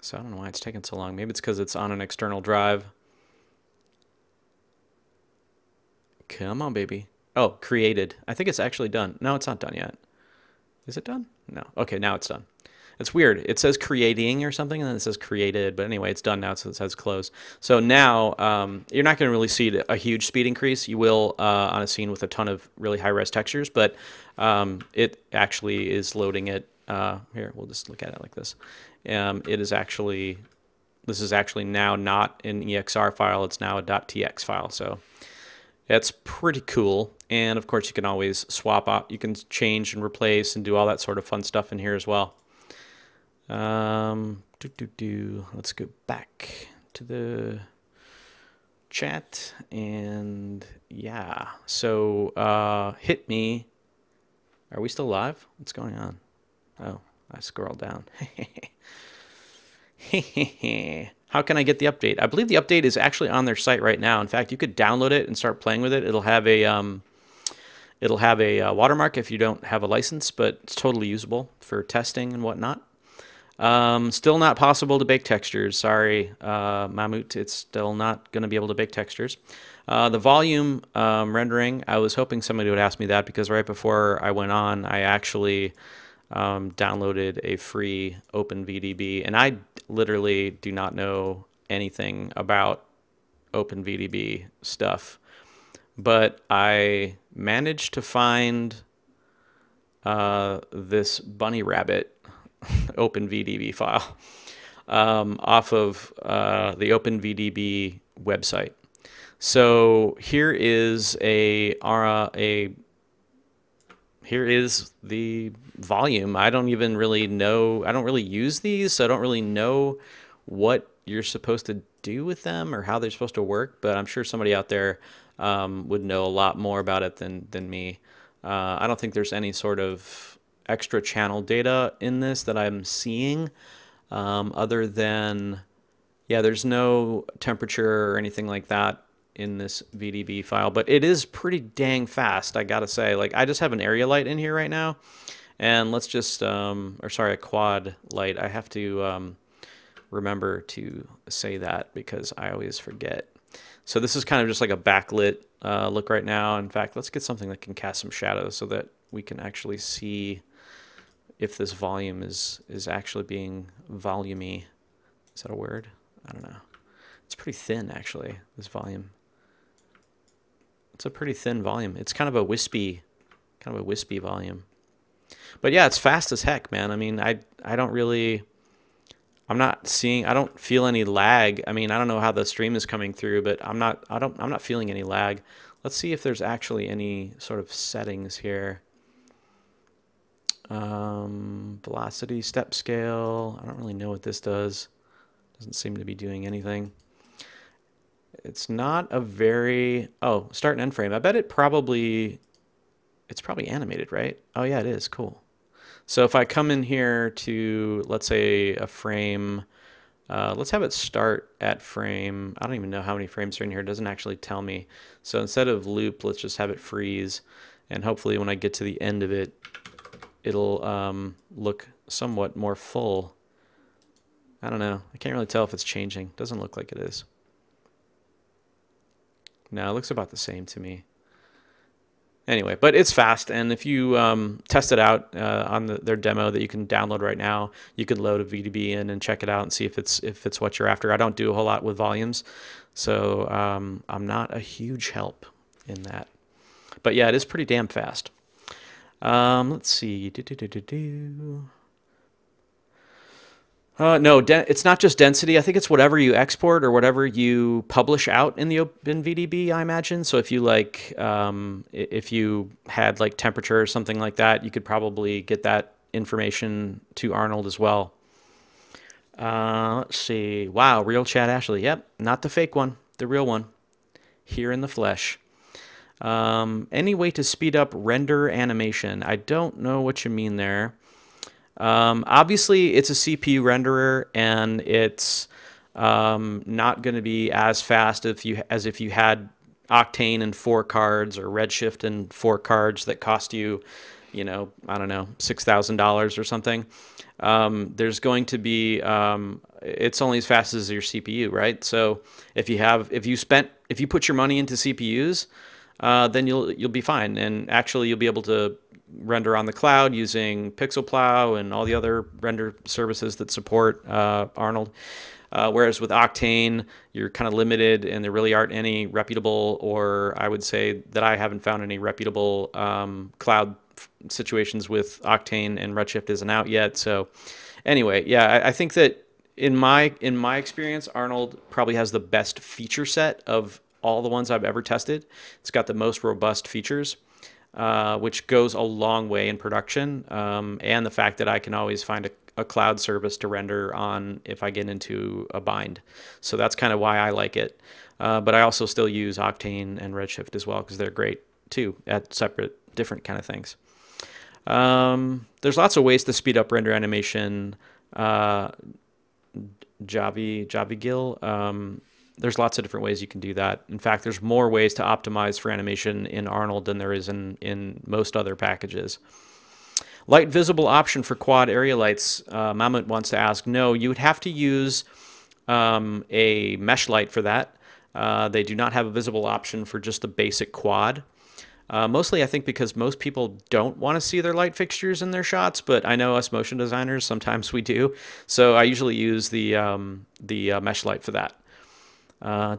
So I don't know why it's taking so long. Maybe it's because it's on an external drive. Come on, baby. Oh, created. I think it's actually done. No, it's not done yet. Is it done? No. Okay, now it's done. It's weird. It says creating or something, and then it says created. But anyway, it's done now, so it says close. So now you're not going to really see a huge speed increase. You will on a scene with a ton of really high-res textures, but it actually is loading it. Here, we'll just look at it like this. It is actually, this is actually now not an EXR file. It's now a .tx file. So that's pretty cool. And of course, you can always swap out. You can change and replace and do all that sort of fun stuff in here as well. Let's go back to the chat, and yeah, so hit me. Are we still live? What's going on? Oh, I scrolled down. How can I get the update? I believe the update is actually on their site right now. In fact, you could download it and start playing with it. It'll have a watermark if you don't have a license, but it's totally usable for testing and whatnot. Still not possible to bake textures. Sorry, Mammut. It's still not going to be able to bake textures. The volume rendering, I was hoping somebody would ask me that because right before I went on, I actually downloaded a free OpenVDB, and I literally do not know anything about OpenVDB stuff, but I managed to find this bunny rabbit OpenVDB file off of the OpenVDB website. So here is here is the volume. I don't even really know. I don't really use these, so I don't really know what you're supposed to do with them or how they're supposed to work. But I'm sure somebody out there would know a lot more about it than me. I don't think there's any sort of extra channel data in this that I'm seeing, other than, yeah, there's no temperature or anything like that in this VDB file, but it is pretty dang fast, I gotta say. Like, I just have an area light in here right now, and let's just, or sorry, a quad light. I have to remember to say that because I always forget. So this is kind of just like a backlit look right now. In fact, let's get something that can cast some shadows so that we can actually see if this volume is actually being volumey. Is that a word? I don't know. It's pretty thin, actually, this volume. It's a pretty thin volume. It's kind of a wispy volume. But yeah, it's fast as heck, man. I mean, I don't really, I don't feel any lag. I mean, I don't know how the stream is coming through, but I'm not feeling any lag. Let's see if there's actually any sort of settings here. Velocity, step scale. I don't really know what this does. Doesn't seem to be doing anything. It's not a very, oh, start and end frame. I bet it's probably animated, right? Oh yeah, it is. Cool. So if I come in here to, let's say, a frame, let's have it start at frame. I don't even know how many frames are in here. It doesn't actually tell me. So instead of loop, let's just have it freeze. And hopefully when I get to the end of it, it'll look somewhat more full. I don't know. I can't really tell if it's changing. Doesn't look like it is. No, it looks about the same to me. Anyway, but it's fast, and if you test it out on their demo that you can download right now, you could load a VDB in and check it out and see if it's what you're after. I don't do a whole lot with volumes, so I'm not a huge help in that. But yeah, it is pretty damn fast. Let's see. No, it's not just density. I think it's whatever you export or whatever you publish out in the OpenVDB, I imagine. So if you if you had like temperature or something like that, you could probably get that information to Arnold as well. Let's see. Wow, real Chad Ashley. Yep, not the fake one, the real one, here in the flesh. Any way to speed up render animation? I don't know what you mean there. Obviously, it's a CPU renderer, and it's not going to be as fast as if you had Octane and 4 cards or Redshift and 4 cards that cost you, I don't know, $6,000 or something. There's going to be it's only as fast as your CPU, right? So if you put your money into CPUs, then you'll be fine, and actually you'll be able to render on the cloud using PixelPlow and all the other render services that support Arnold. Whereas with Octane, you're kind of limited, and there really aren't any reputable, or I would say that I haven't found any reputable cloud situations with Octane, and Redshift isn't out yet. So anyway, yeah, I think that in my experience, Arnold probably has the best feature set of all the ones I've ever tested. It's got the most robust features, which goes a long way in production, and the fact that I can always find a cloud service to render on if I get into a bind. So that's kind of why I like it. But I also still use Octane and Redshift as well because they're great too at different kind of things. There's lots of ways to speed up render animation. Javigil. There's lots of different ways you can do that. In fact, there's more ways to optimize for animation in Arnold than there is in most other packages. Light visible option for quad area lights. Mammoth wants to ask. No, you would have to use a mesh light for that. They do not have a visible option for just the basic quad. Mostly, I think, because most people don't want to see their light fixtures in their shots, but I know us motion designers, sometimes we do. So I usually use the mesh light for that. I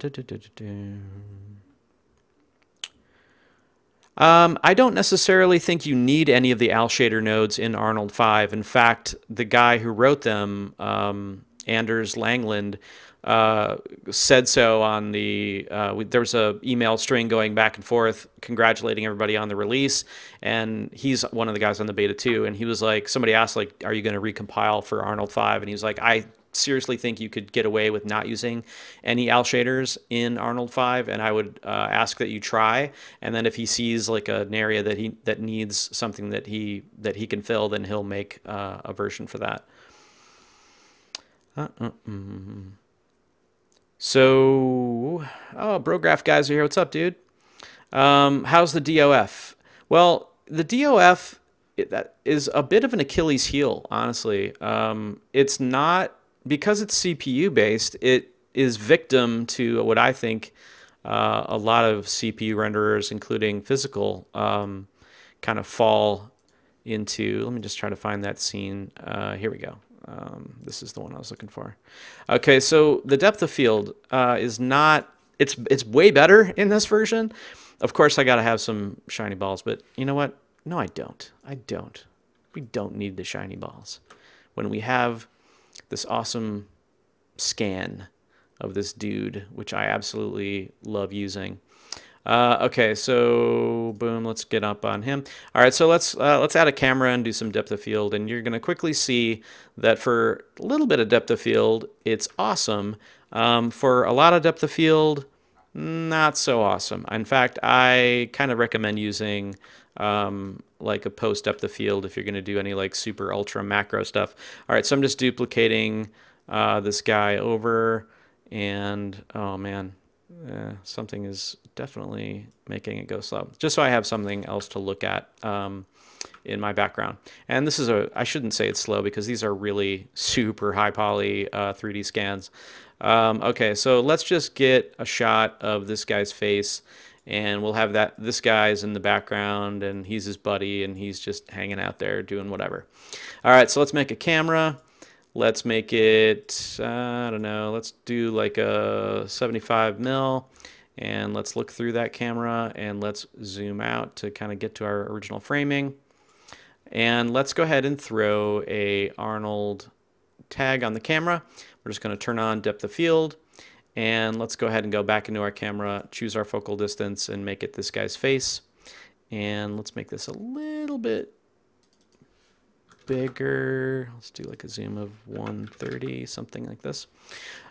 don't necessarily think you need any of the Al shader nodes in Arnold 5. In fact, the guy who wrote them, Anders Langland, said so on the there was a email string going back and forth congratulating everybody on the release, and he's one of the guys on the beta too, and he was like, somebody asked like, are you going to recompile for Arnold 5, and he was like, I seriously think you could get away with not using any Al shaders in Arnold 5, and I would ask that you try, and then if he sees like an area that needs something that he can fill, then he'll make a version for that. So, oh, Brograph guys are here. What's up, dude? How's the DOF? Well, the DOF, that is a bit of an Achilles heel, honestly. It's not, because it's CPU based, it is victim to what I think a lot of CPU renderers, including physical, kind of fall into. Let me just try to find that scene. Here we go. This is the one I was looking for. Okay, so the depth of field is not, it's way better in this version. Of course, I got to have some shiny balls, but you know what? No, I don't. I don't. We don't need the shiny balls when we have this awesome scan of this dude, which I absolutely love using. Okay, so boom, let's get up on him. All right, so let's add a camera and do some depth of field, and you're going to quickly see that for a little bit of depth of field, it's awesome. For a lot of depth of field, not so awesome. In fact, I kind of recommend using like a post depth of field if you're going to do any like super ultra macro stuff. All right, so I'm just duplicating this guy over, and oh man. Something is definitely making it go slow. Just so I have something else to look at in my background. And this is I shouldn't say it's slow because these are really super high poly 3D scans. Okay, so let's just get a shot of this guy's face, and we'll have this guy's in the background, and he's his buddy, and he's just hanging out there doing whatever. All right, so let's make a camera. Let's make it, I don't know, let's do like a 75 mil, and let's look through that camera, and let's zoom out to kind of get to our original framing. And let's go ahead and throw a Arnold tag on the camera. We're just going to turn on depth of field, and let's go ahead and go back into our camera, choose our focal distance, and make it this guy's face. And let's make this a little bit bigger. Let's do like a zoom of 130, something like this.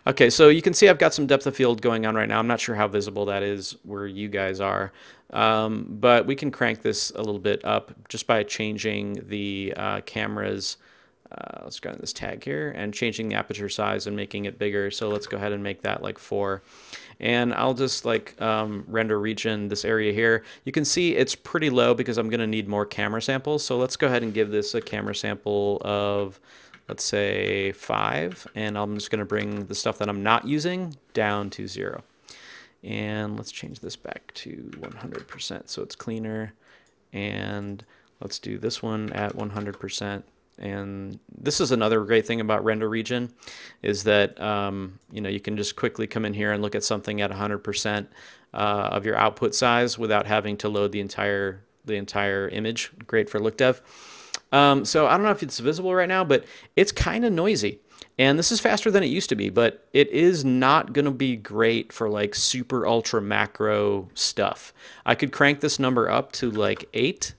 Okay, so you can see I've got some depth of field going on right now. I'm not sure how visible that is where you guys are, but we can crank this a little bit up just by changing the camera's, let's go on this tag here, and changing the aperture size and making it bigger. So let's go ahead and make that like 4. And I'll just like render region this area here. You can see it's pretty low because I'm going to need more camera samples. So let's go ahead and give this a camera sample of, let's say 5. And I'm just going to bring the stuff that I'm not using down to 0. And let's change this back to 100% so it's cleaner. And let's do this one at 100%. And this is another great thing about render region, is that you know, you can just quickly come in here and look at something at 100% of your output size without having to load the entire image. Great for look dev. So I don't know if it's visible right now, but it's kind of noisy. And this is faster than it used to be, but it is not going to be great for like super ultra macro stuff. I could crank this number up to like 8.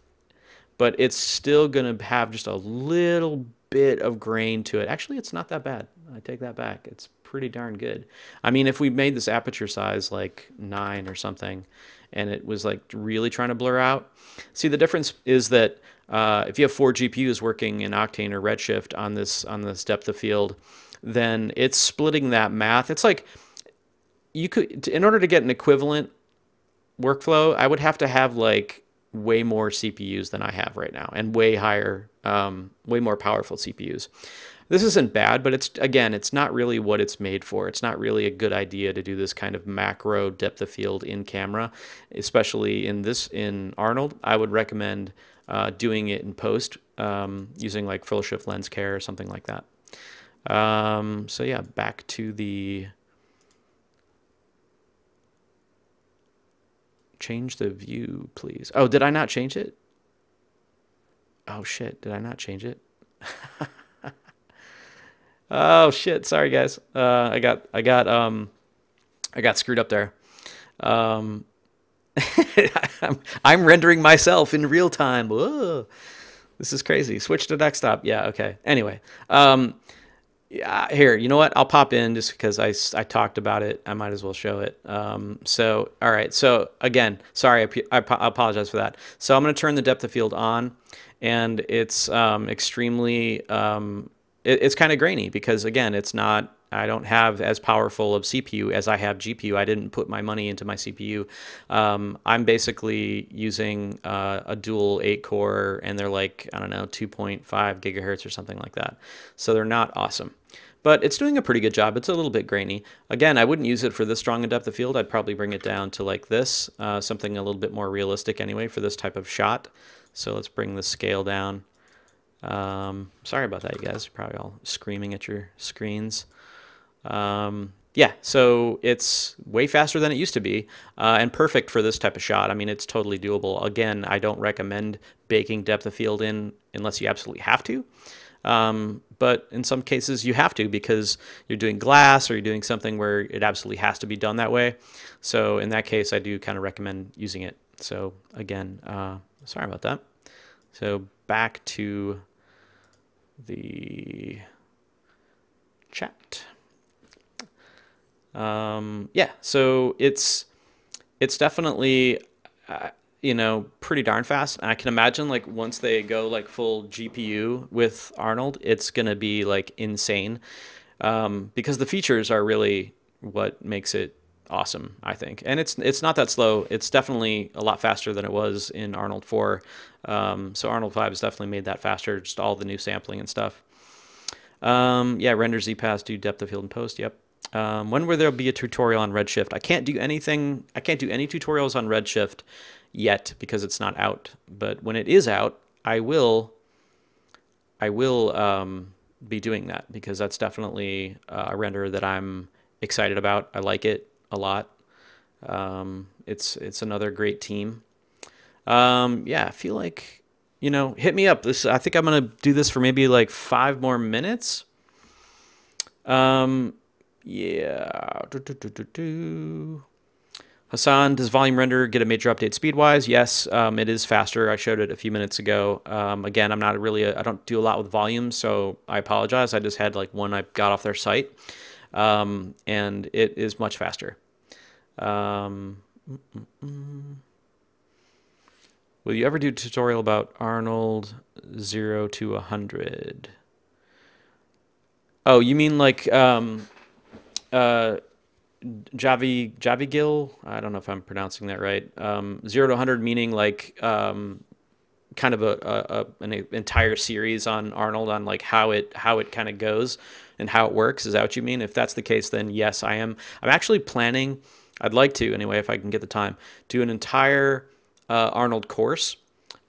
But it's still going to have just a little bit of grain to it. Actually, it's not that bad. I take that back. It's pretty darn good. I mean, if we made this aperture size like 9 or something, and it was like really trying to blur out. See, the difference is that if you have 4 GPUs working in Octane or Redshift on this depth of field, then it's splitting that math. It's like you could, in order to get an equivalent workflow, I would have to have like way more CPUs than I have right now, and way higher, way more powerful CPUs. This isn't bad, but it's not really what it's made for. It's not really a good idea to do this kind of macro depth of field in camera, especially in Arnold. I would recommend doing it in post, using like full shift lens care or something like that. So yeah, back to the change the view, please. Oh, did I not change it? Oh shit, did I not change it? Oh shit, sorry guys. I got screwed up there. Um, I'm rendering myself in real time. Whoa, this is crazy. Switch to desktop. Yeah, okay. Anyway, yeah, here, you know what? I'll pop in just because I talked about it. I might as well show it. So, all right. So again, sorry, I apologize for that. So I'm going to turn the depth of field on, and it's extremely, it's kind of grainy because again, I don't have as powerful of CPU as I have GPU. I didn't put my money into my CPU. I'm basically using a dual 8-core, and they're like, I don't know, 2.5 gigahertz or something like that. So they're not awesome. But it's doing a pretty good job. It's a little bit grainy. Again, I wouldn't use it for this strong a depth of field. I'd probably bring it down to like this, something a little bit more realistic anyway for this type of shot. So let's bring the scale down. Sorry about that, you guys. You're probably all screaming at your screens. Yeah, so it's way faster than it used to be, and perfect for this type of shot. I mean, it's totally doable. Again, I don't recommend baking depth of field in unless you absolutely have to. But in some cases you have to because you're doing glass or you're doing something where it absolutely has to be done that way. So in that case, I do kind of recommend using it. So again, sorry about that. So back to the chat. Yeah, so it's definitely, you know, pretty darn fast. And I can imagine like once they go like full GPU with Arnold, it's gonna be like insane, because the features are really what makes it awesome, I think. And it's not that slow. It's definitely a lot faster than it was in Arnold 4. So Arnold 5 has definitely made that faster, just all the new sampling and stuff. Yeah, render ZPass, do depth of field and post. Yep. When will there be a tutorial on Redshift? I can't do any tutorials on Redshift yet because it's not out. But when it is out, I will be doing that because that's definitely a renderer that I'm excited about. I like it a lot. It's another great team. Yeah, I feel like, you know, hit me up. I think I'm gonna do this for maybe like 5 more minutes. Yeah. Hassan, does volume render get a major update speed-wise? Yes, it is faster. I showed it a few minutes ago. Again, I'm not really, I don't do a lot with volume, so I apologize. I just had like one I got off their site, and it is much faster. Will you ever do a tutorial about Arnold 0 to 100? Oh, you mean like Javigil? I don't know if I'm pronouncing that right. 0 to 100 meaning like kind of an entire series on Arnold, on like how it kind of goes and how it works. Is that what you mean? If that's the case, then yes, I am. I'm actually planning, I'd like to anyway, if I can get the time, do an entire Arnold course.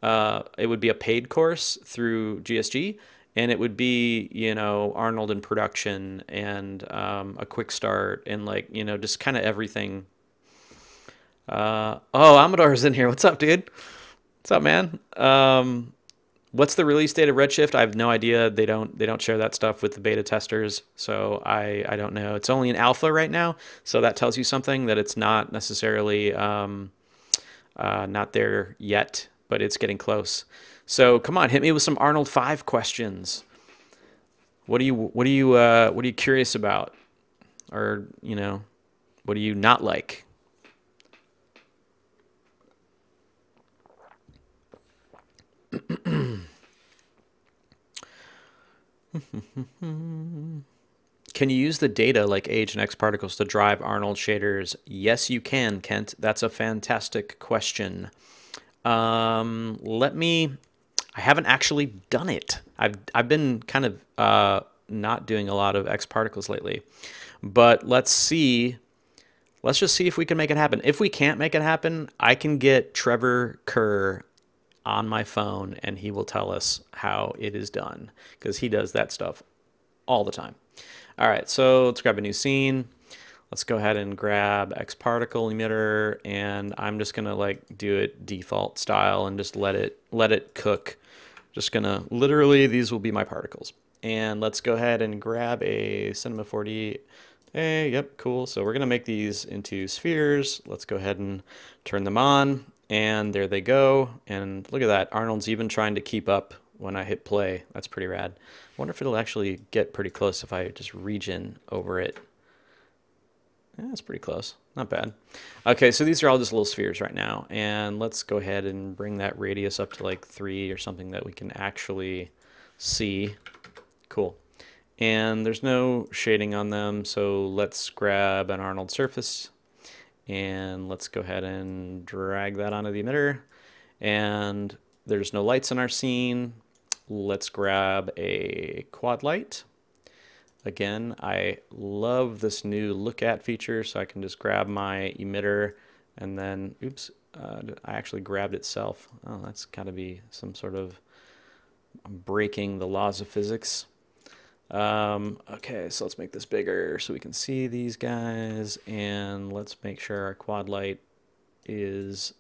It would be a paid course through GSG, and it would be, you know, Arnold in production and a quick start and like, you know, just kind of everything. Oh, Amadar's in here. What's up, dude? What's up, man? What's the release date of Redshift? I have no idea. They don't share that stuff with the beta testers, so I don't know. It's only in alpha right now, so that tells you something, that it's not necessarily not there yet, but it's getting close. So come on, hit me with some Arnold 5 questions. What are you curious about, or you know, what do you not like? Can you use the data like age and X particles to drive Arnold shaders? Yes, you can, Kent. That's a fantastic question. I haven't actually done it. I've been kind of not doing a lot of X particles lately, but let's see. Let's just see if we can make it happen. If we can't make it happen, I can get Trevor Kerr on my phone and he will tell us how it is done because he does that stuff all the time. All right, so let's grab a new scene. Let's go ahead and grab X particle emitter, and I'm just gonna like do it default style and just let it cook. Just gonna literally, these will be my particles. And let's go ahead and grab a Cinema 4D. Hey, yep, cool. So we're gonna make these into spheres. Let's go ahead and turn them on, and there they go. And look at that, Arnold's even trying to keep up when I hit play. That's pretty rad. I wonder if it'll actually get pretty close if I just region over it. Yeah, that's pretty close. Not bad. Okay, so these are all just little spheres right now. And let's go ahead and bring that radius up to like 3 or something that we can actually see. Cool. And there's no shading on them, so let's grab an Arnold surface. And let's go ahead and drag that onto the emitter. And there's no lights in our scene. Let's grab a quad light. Again, I love this new look at feature, so I can just grab my emitter and then, oops, I actually grabbed itself. Oh, that's got to be some sort of breaking the laws of physics. Okay, so let's make this bigger so we can see these guys, and let's make sure our quad light is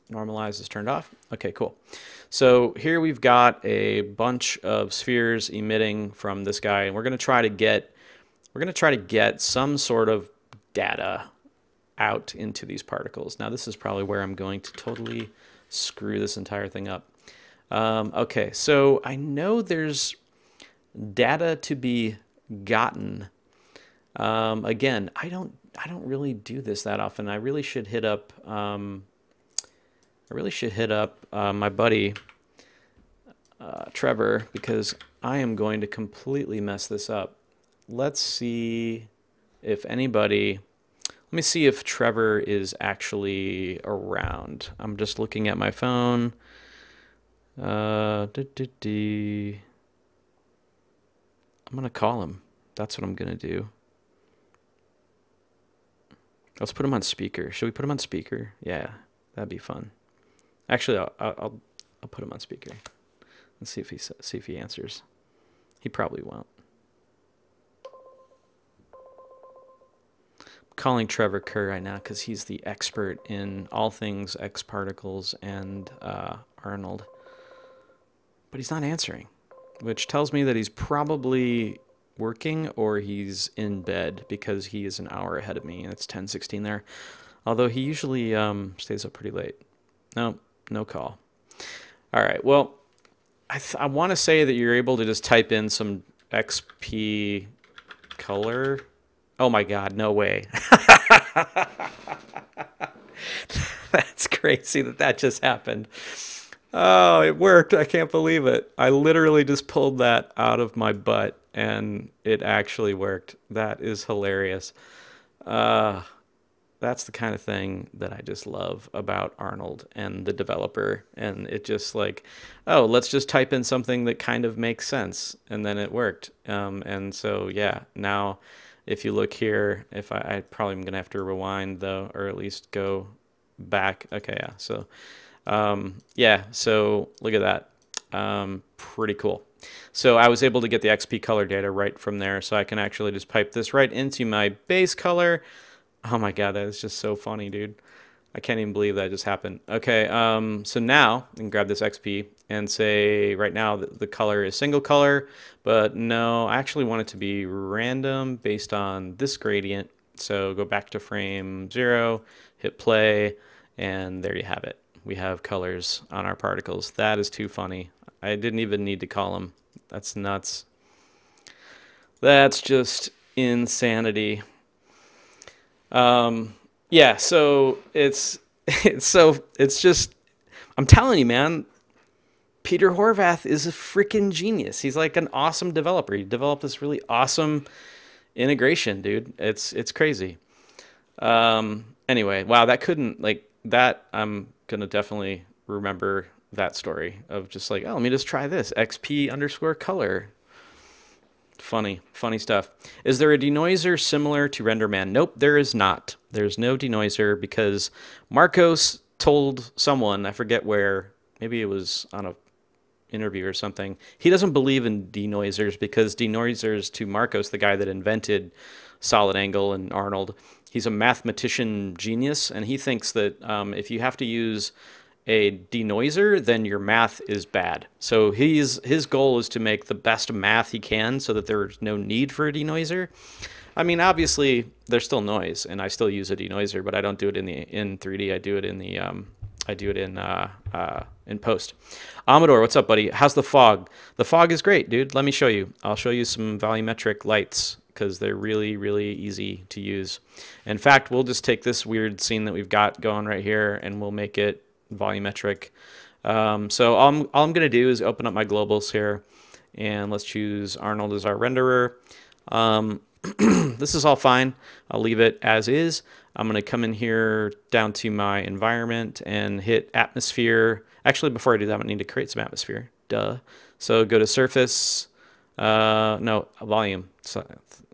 normalized, is turned off. Okay, cool. So here we've got a bunch of spheres emitting from this guy, and we're going to try to get some sort of data out into these particles. Now this is probably where I'm going to totally screw this entire thing up. Okay, so I know there's data to be gotten. Again, I don't really do this that often. I really should hit up my buddy Trevor, because I am going to completely mess this up. Let's see if anybody, let me see if Trevor is actually around. I'm just looking at my phone. I'm gonna call him. That's what I'm gonna do. Let's put him on speaker. Should we put him on speaker? Yeah, that'd be fun. Actually, I'll put him on speaker. Let's see if he answers. He probably won't. I'm calling Trevor Kerr right now because he's the expert in all things X particles and Arnold. But he's not answering, which tells me that he's probably working or he's in bed because he is an hour ahead of me and it's 10:16 there. Although he usually stays up pretty late. No call. All right, well, I want to say that you're able to just type in some XP color. Oh my God, no way. That's crazy that just happened. Oh, it worked. I can't believe it. I literally just pulled that out of my butt and it actually worked. That is hilarious. That's the kind of thing that I just love about Arnold and the developer. And it just like, oh, let's just type in something that kind of makes sense. And then it worked. And so, yeah, now if you look here, if I probably am going to have to rewind though, or at least go back. Okay, yeah. So, yeah, so look at that. Pretty cool. So I was able to get the XP color data right from there. So I can actually just pipe this right into my base color. Oh my God, that is just so funny, dude. I can't even believe that just happened. Okay, so now I can grab this XP and say right now the color is single color, but no, I actually want it to be random based on this gradient. So go back to frame 0, hit play, and there you have it. We have colors on our particles. That is too funny. I didn't even need to call them. That's nuts. That's just insanity. Yeah, so it's just, I'm telling you, man, Peter Horvath is a freaking genius. He's like an awesome developer. He developed this really awesome integration, dude. It's crazy. Anyway, wow, that couldn't, like, that I'm gonna definitely remember that story of just like, oh, let me just try this XP underscore color. Funny, funny stuff. Is there a denoiser similar to RenderMan? Nope, there is not. There's no denoiser because Marcos told someone, I forget where, maybe it was on a interview or something. He doesn't believe in denoisers because denoisers to Marcos, the guy that invented solid angle and Arnold, he's a mathematician genius, and he thinks that if you have to use a denoiser, then your math is bad. So his goal is to make the best math he can so that there's no need for a denoiser. I mean, obviously there's still noise, and I still use a denoiser, but I don't do it in 3D. I do it in the in post. Amador, what's up, buddy? How's the fog? The fog is great, dude. Let me show you. I'll show you some volumetric lights because they're really, really easy to use. In fact, we'll just take this weird scene that we've got going right here and we'll make it volumetric. So all I'm going to do is open up my globals here and let's choose Arnold as our renderer. This is all fine. I'll leave it as is. I'm going to come in here down to my environment and hit atmosphere. Actually, before I do that, I need to create some atmosphere. Duh. So go to surface. No, volume. So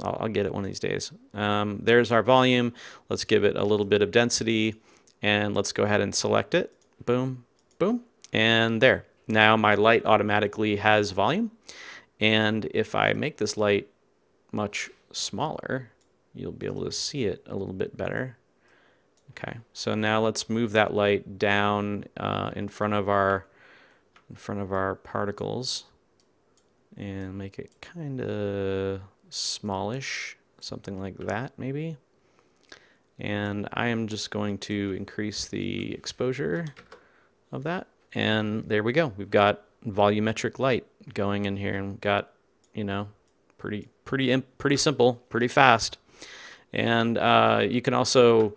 I'll get it one of these days. There's our volume. Let's give it a little bit of density and let's go ahead and select it. Boom, boom, and there. Now my light automatically has volume. And if I make this light much smaller, you'll be able to see it a little bit better. Okay, so now let's move that light down in front of our particles and make it kind of smallish, something like that maybe. And I am just going to increase the exposure of that, and there we go. We've got volumetric light going in here, and we've got, you know, pretty simple, pretty fast. And you can also,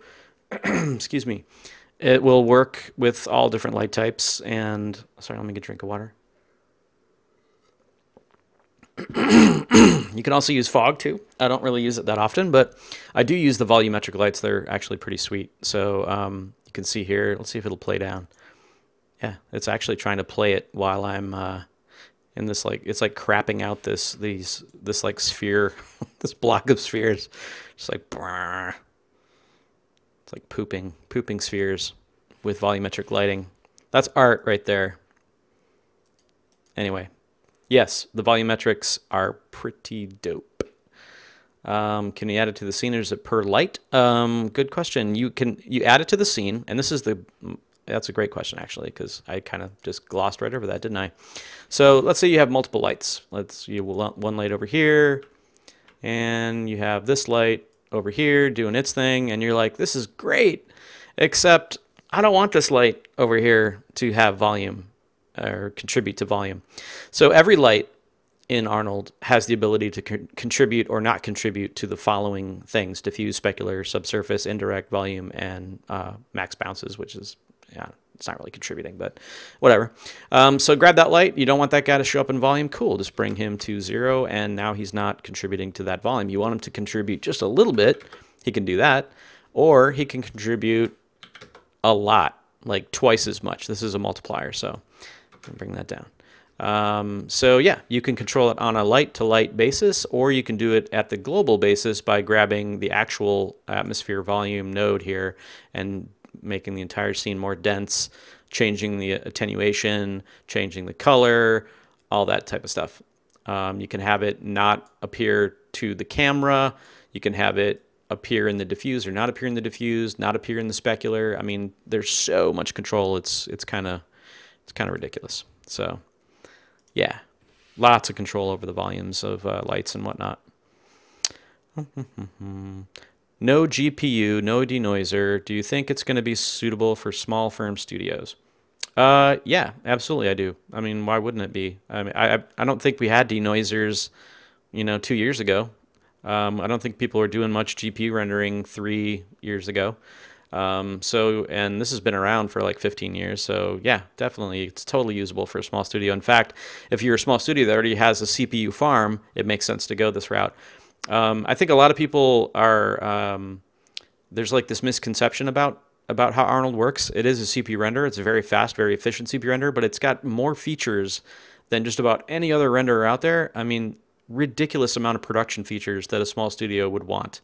excuse me, it will work with all different light types. And sorry, let me get a drink of water. You can also use fog too. I don't really use it that often, but I do use the volumetric lights. They're actually pretty sweet. So you can see here, let's see if it'll play down. Yeah, it's actually trying to play it while I'm in this, like, it's like crapping out this like sphere, this block of spheres. Just like, brrr. It's like pooping spheres with volumetric lighting. That's art right there. Anyway, yes, the volumetrics are pretty dope. Can you add it to the scene, or is it per light? Good question. You add it to the scene, and that's a great question actually, because I kind of just glossed right over that, didn't I? So let's say you have multiple lights. You want one light over here, and you have this light over here doing its thing, and you're like, this is great, except I don't want this light over here to have volume or contribute to volume. So every light in Arnold has the ability to contribute or not contribute to the following things: diffuse, specular, subsurface, indirect, volume, and max bounces, which is, yeah, it's not really contributing, but whatever. So grab that light. You don't want that guy to show up in volume. Cool. Just bring him to 0, and now he's not contributing to that volume. You want him to contribute just a little bit. He can do that. Or he can contribute a lot, like twice as much. This is a multiplier, so bring that down. So yeah, you can control it on a light-to-light basis, or you can do it at the global basis by grabbing the actual atmosphere volume node here and making the entire scene more dense, changing the attenuation, changing the color, all that type of stuff. You can have it not appear to the camera. You can have it appear in the diffuse or not appear in the diffuse, not appear in the specular. I mean, there's so much control. It's kind of ridiculous. So yeah, lots of control over the volumes of lights and whatnot. No GPU, no denoiser. Do you think it's going to be suitable for small firm studios? Yeah, absolutely I do. I mean, why wouldn't it be? I mean, I don't think we had denoisers, 2 years ago. I don't think people were doing much GPU rendering 3 years ago. And this has been around for like 15 years. So yeah, definitely it's totally usable for a small studio. In fact, if you're a small studio that already has a CPU farm, it makes sense to go this route. I think a lot of people are, there's like this misconception about about how Arnold works. It is a CPU render. It's a very fast, very efficient CPU render, but it's got more features than just about any other renderer out there. I mean, ridiculous amount of production features that a small studio would want.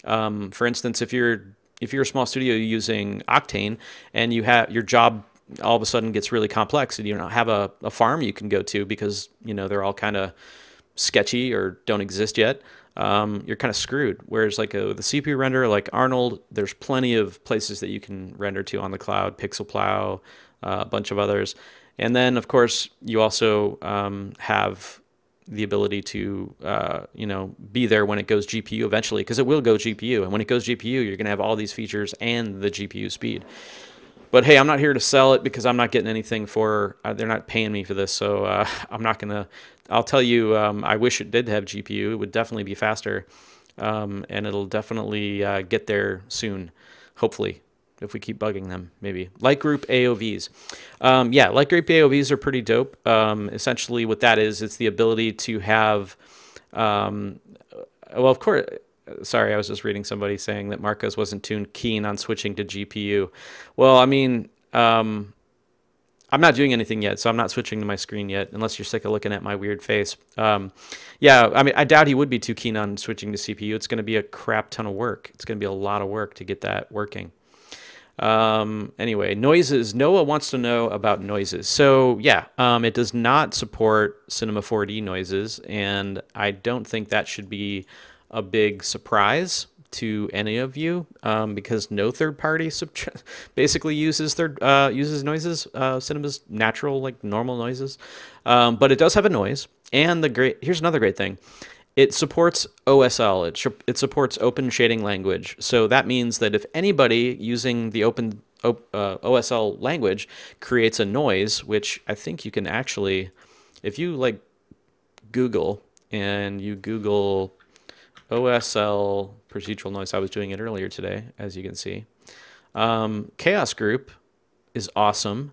For instance, if you're a small studio using Octane and you have your job all of a sudden gets really complex and you don't have a farm you can go to because they're all kind of sketchy or don't exist yet, you're kind of screwed. Whereas like the CPU renderer like Arnold, there's plenty of places that you can render to on the cloud, PixelPlow, a bunch of others. And then of course you also have the ability to be there when it goes GPU eventually, because it will go GPU, and when it goes GPU you're going to have all these features and the GPU speed. But hey, I'm not here to sell it because I'm not getting anything for they're not paying me for this, so I'm not gonna. I'll tell you, I wish it did have GPU. It would definitely be faster, and it'll definitely get there soon, hopefully, if we keep bugging them, maybe. Light group AOVs. Yeah, light group AOVs are pretty dope. Essentially what that is, it's the ability to have, well, of course, sorry, I was just reading somebody saying that Marcos wasn't too keen on switching to GPU. Well, I mean, I'm not doing anything yet, so I'm not switching to my screen yet, unless you're sick of looking at my weird face. Yeah, I mean, I doubt he would be too keen on switching to CPU. It's going to be a crap ton of work. It's going to be a lot of work to get that working. Anyway, noises. Noah wants to know about noises. So yeah, it does not support Cinema 4D noises, and I don't think that should be a big surprise to any of you, because no third party basically uses noises, Cinema's natural, like normal noises. But it does have a noise, and here's another great thing. It supports OSL. It supports open shading language. So that means that if anybody using the OSL language creates a noise, which I think you can actually, if you like Google and you Google OSL procedural noise, I was doing it earlier today, as you can see. Chaos Group is awesome,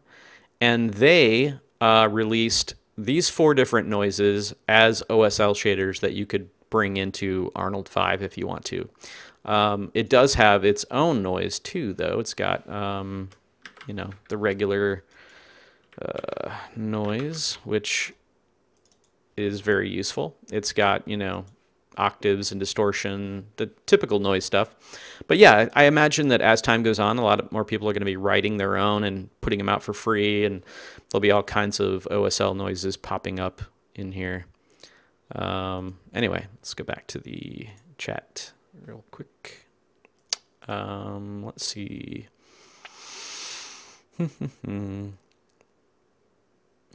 and they released these 4 different noises as OSL shaders that you could bring into Arnold 5 if you want to. It does have its own noise too, though. It's got, the regular noise, which is very useful. It's got, octaves and distortion, the typical noise stuff. But yeah, I imagine that as time goes on, a lot more people are going to be writing their own and putting them out for free, and there'll be all kinds of OSL noises popping up in here. Anyway, let's go back to the chat real quick. Let's see.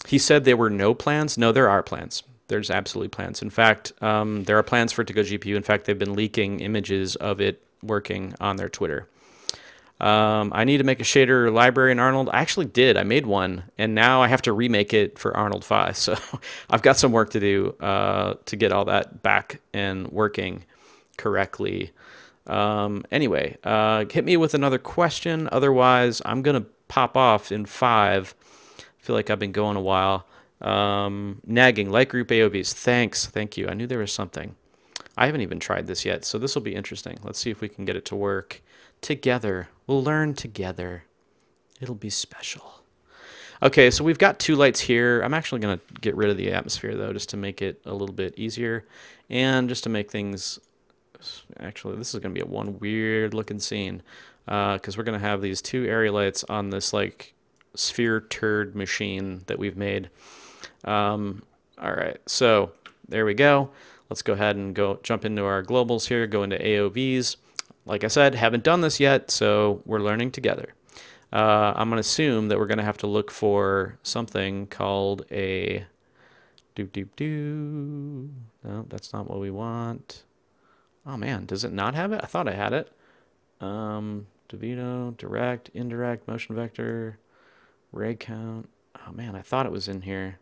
He said there were no plans. No, there are plans. There's absolutely plans. In fact, there are plans for it to go GPU. In fact, they've been leaking images of it working on their Twitter. I need to make a shader library in Arnold. I actually did. I made one, and now I have to remake it for Arnold 5. So I've got some work to do to get all that back and working correctly. Anyway, hit me with another question. Otherwise, I'm going to pop off in 5. I feel like I've been going a while. Nagging, light group AOVs. Thanks. Thank you. I knew there was something. I haven't even tried this yet, so this will be interesting. Let's see if we can get it to work together. We'll learn together. It'll be special. Okay, so we've got 2 lights here. I'm actually going to get rid of the atmosphere, though, just to make it a little bit easier. And just to make things... Actually, this is going to be one weird looking scene, because we're going to have these 2 area lights on this, like, sphere turd machine that we've made. All right, so there we go. Let's go ahead and jump into our globals here, go into AOVs. Like I said, haven't done this yet, so we're learning together. I'm going to assume that we're going to have to look for something called a No, that's not what we want. Oh man, does it not have it? I thought I had it. DeVito, direct, indirect, motion vector, ray count. Oh man, I thought it was in here.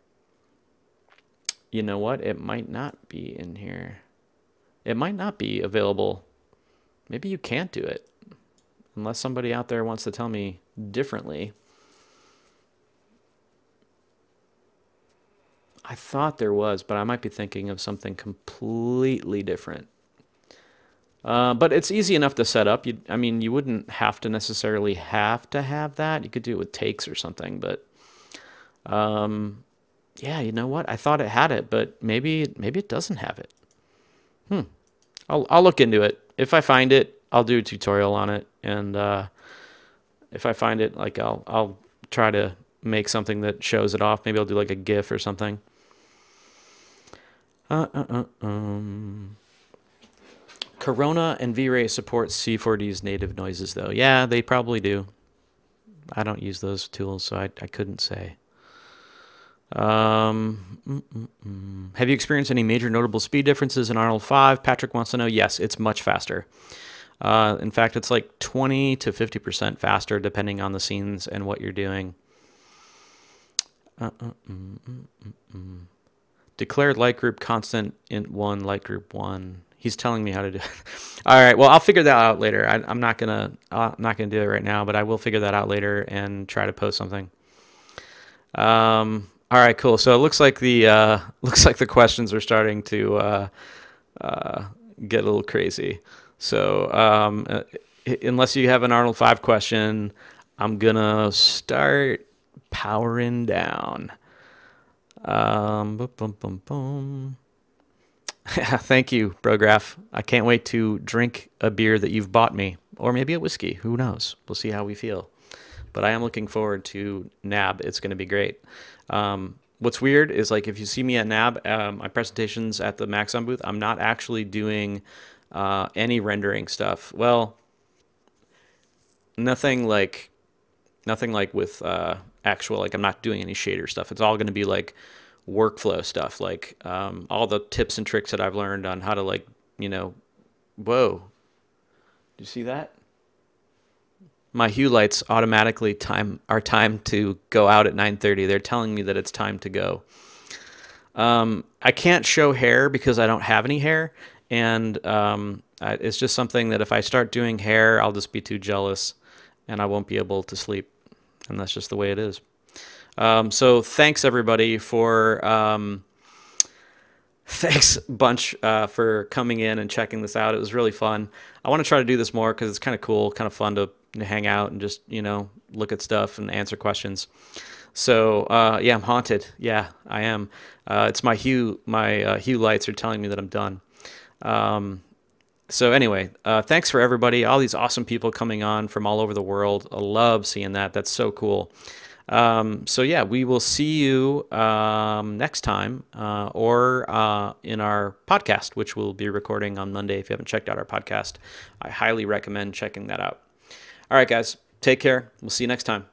You know what? It might not be in here. It might not be available. Maybe you can't do it. Unless somebody out there wants to tell me differently. I thought there was, but I might be thinking of something completely different. But it's easy enough to set up. I mean, you wouldn't have to necessarily have to have that. You could do it with takes or something. But yeah, you know what? I thought it had it, but maybe it doesn't have it. I'll look into it. If I find it, I'll do a tutorial on it, and if I find it, like I'll try to make something that shows it off. Maybe I'll do like a GIF or something. Corona and V-Ray support C4D's native noises, though. Yeah, they probably do. I don't use those tools, so I couldn't say. Have you experienced any major notable speed differences in Arnold 5? Patrick wants to know. Yes, it's much faster. In fact, it's like 20 to 50% faster depending on the scenes and what you're doing. Declared light group constant int 1, light group 1. He's telling me how to do it. All right, well, I'll figure that out later. I'm not gonna do it right now, but I will figure that out later and try to post something. All right, cool. So it looks like the questions are starting to get a little crazy. So unless you have an Arnold 5 question, I'm gonna start powering down. Boom, boom, boom, boom. Thank you, Brograph. I can't wait to drink a beer that you've bought me, or maybe a whiskey. Who knows? We'll see how we feel. But I am looking forward to NAB. It's going to be great. What's weird is, like, if you see me at NAB, my presentations at the Maxon booth, I'm not actually doing any rendering stuff. Well, nothing like with actual, like, I'm not doing any shader stuff. It's all going to be like workflow stuff, like all the tips and tricks that I've learned on how to, like, whoa, do you see that? My hue lights automatically are timed to go out at 9:30. They're telling me that it's time to go. I can't show hair because I don't have any hair, and it's just something that if I start doing hair, I'll just be too jealous, and I won't be able to sleep, and that's just the way it is. So thanks everybody for thanks a bunch for coming in and checking this out. It was really fun. I want to try to do this more because it's kind of cool, kind of fun to hang out and just, look at stuff and answer questions. So yeah, I'm haunted. Yeah, I am. It's my hue lights are telling me that I'm done. So anyway, thanks for everybody, all these awesome people coming on from all over the world. I love seeing that. That's so cool. So yeah, we will see you next time or in our podcast, which we'll be recording on Monday. If you haven't checked out our podcast, I highly recommend checking that out. All right, guys, take care. We'll see you next time.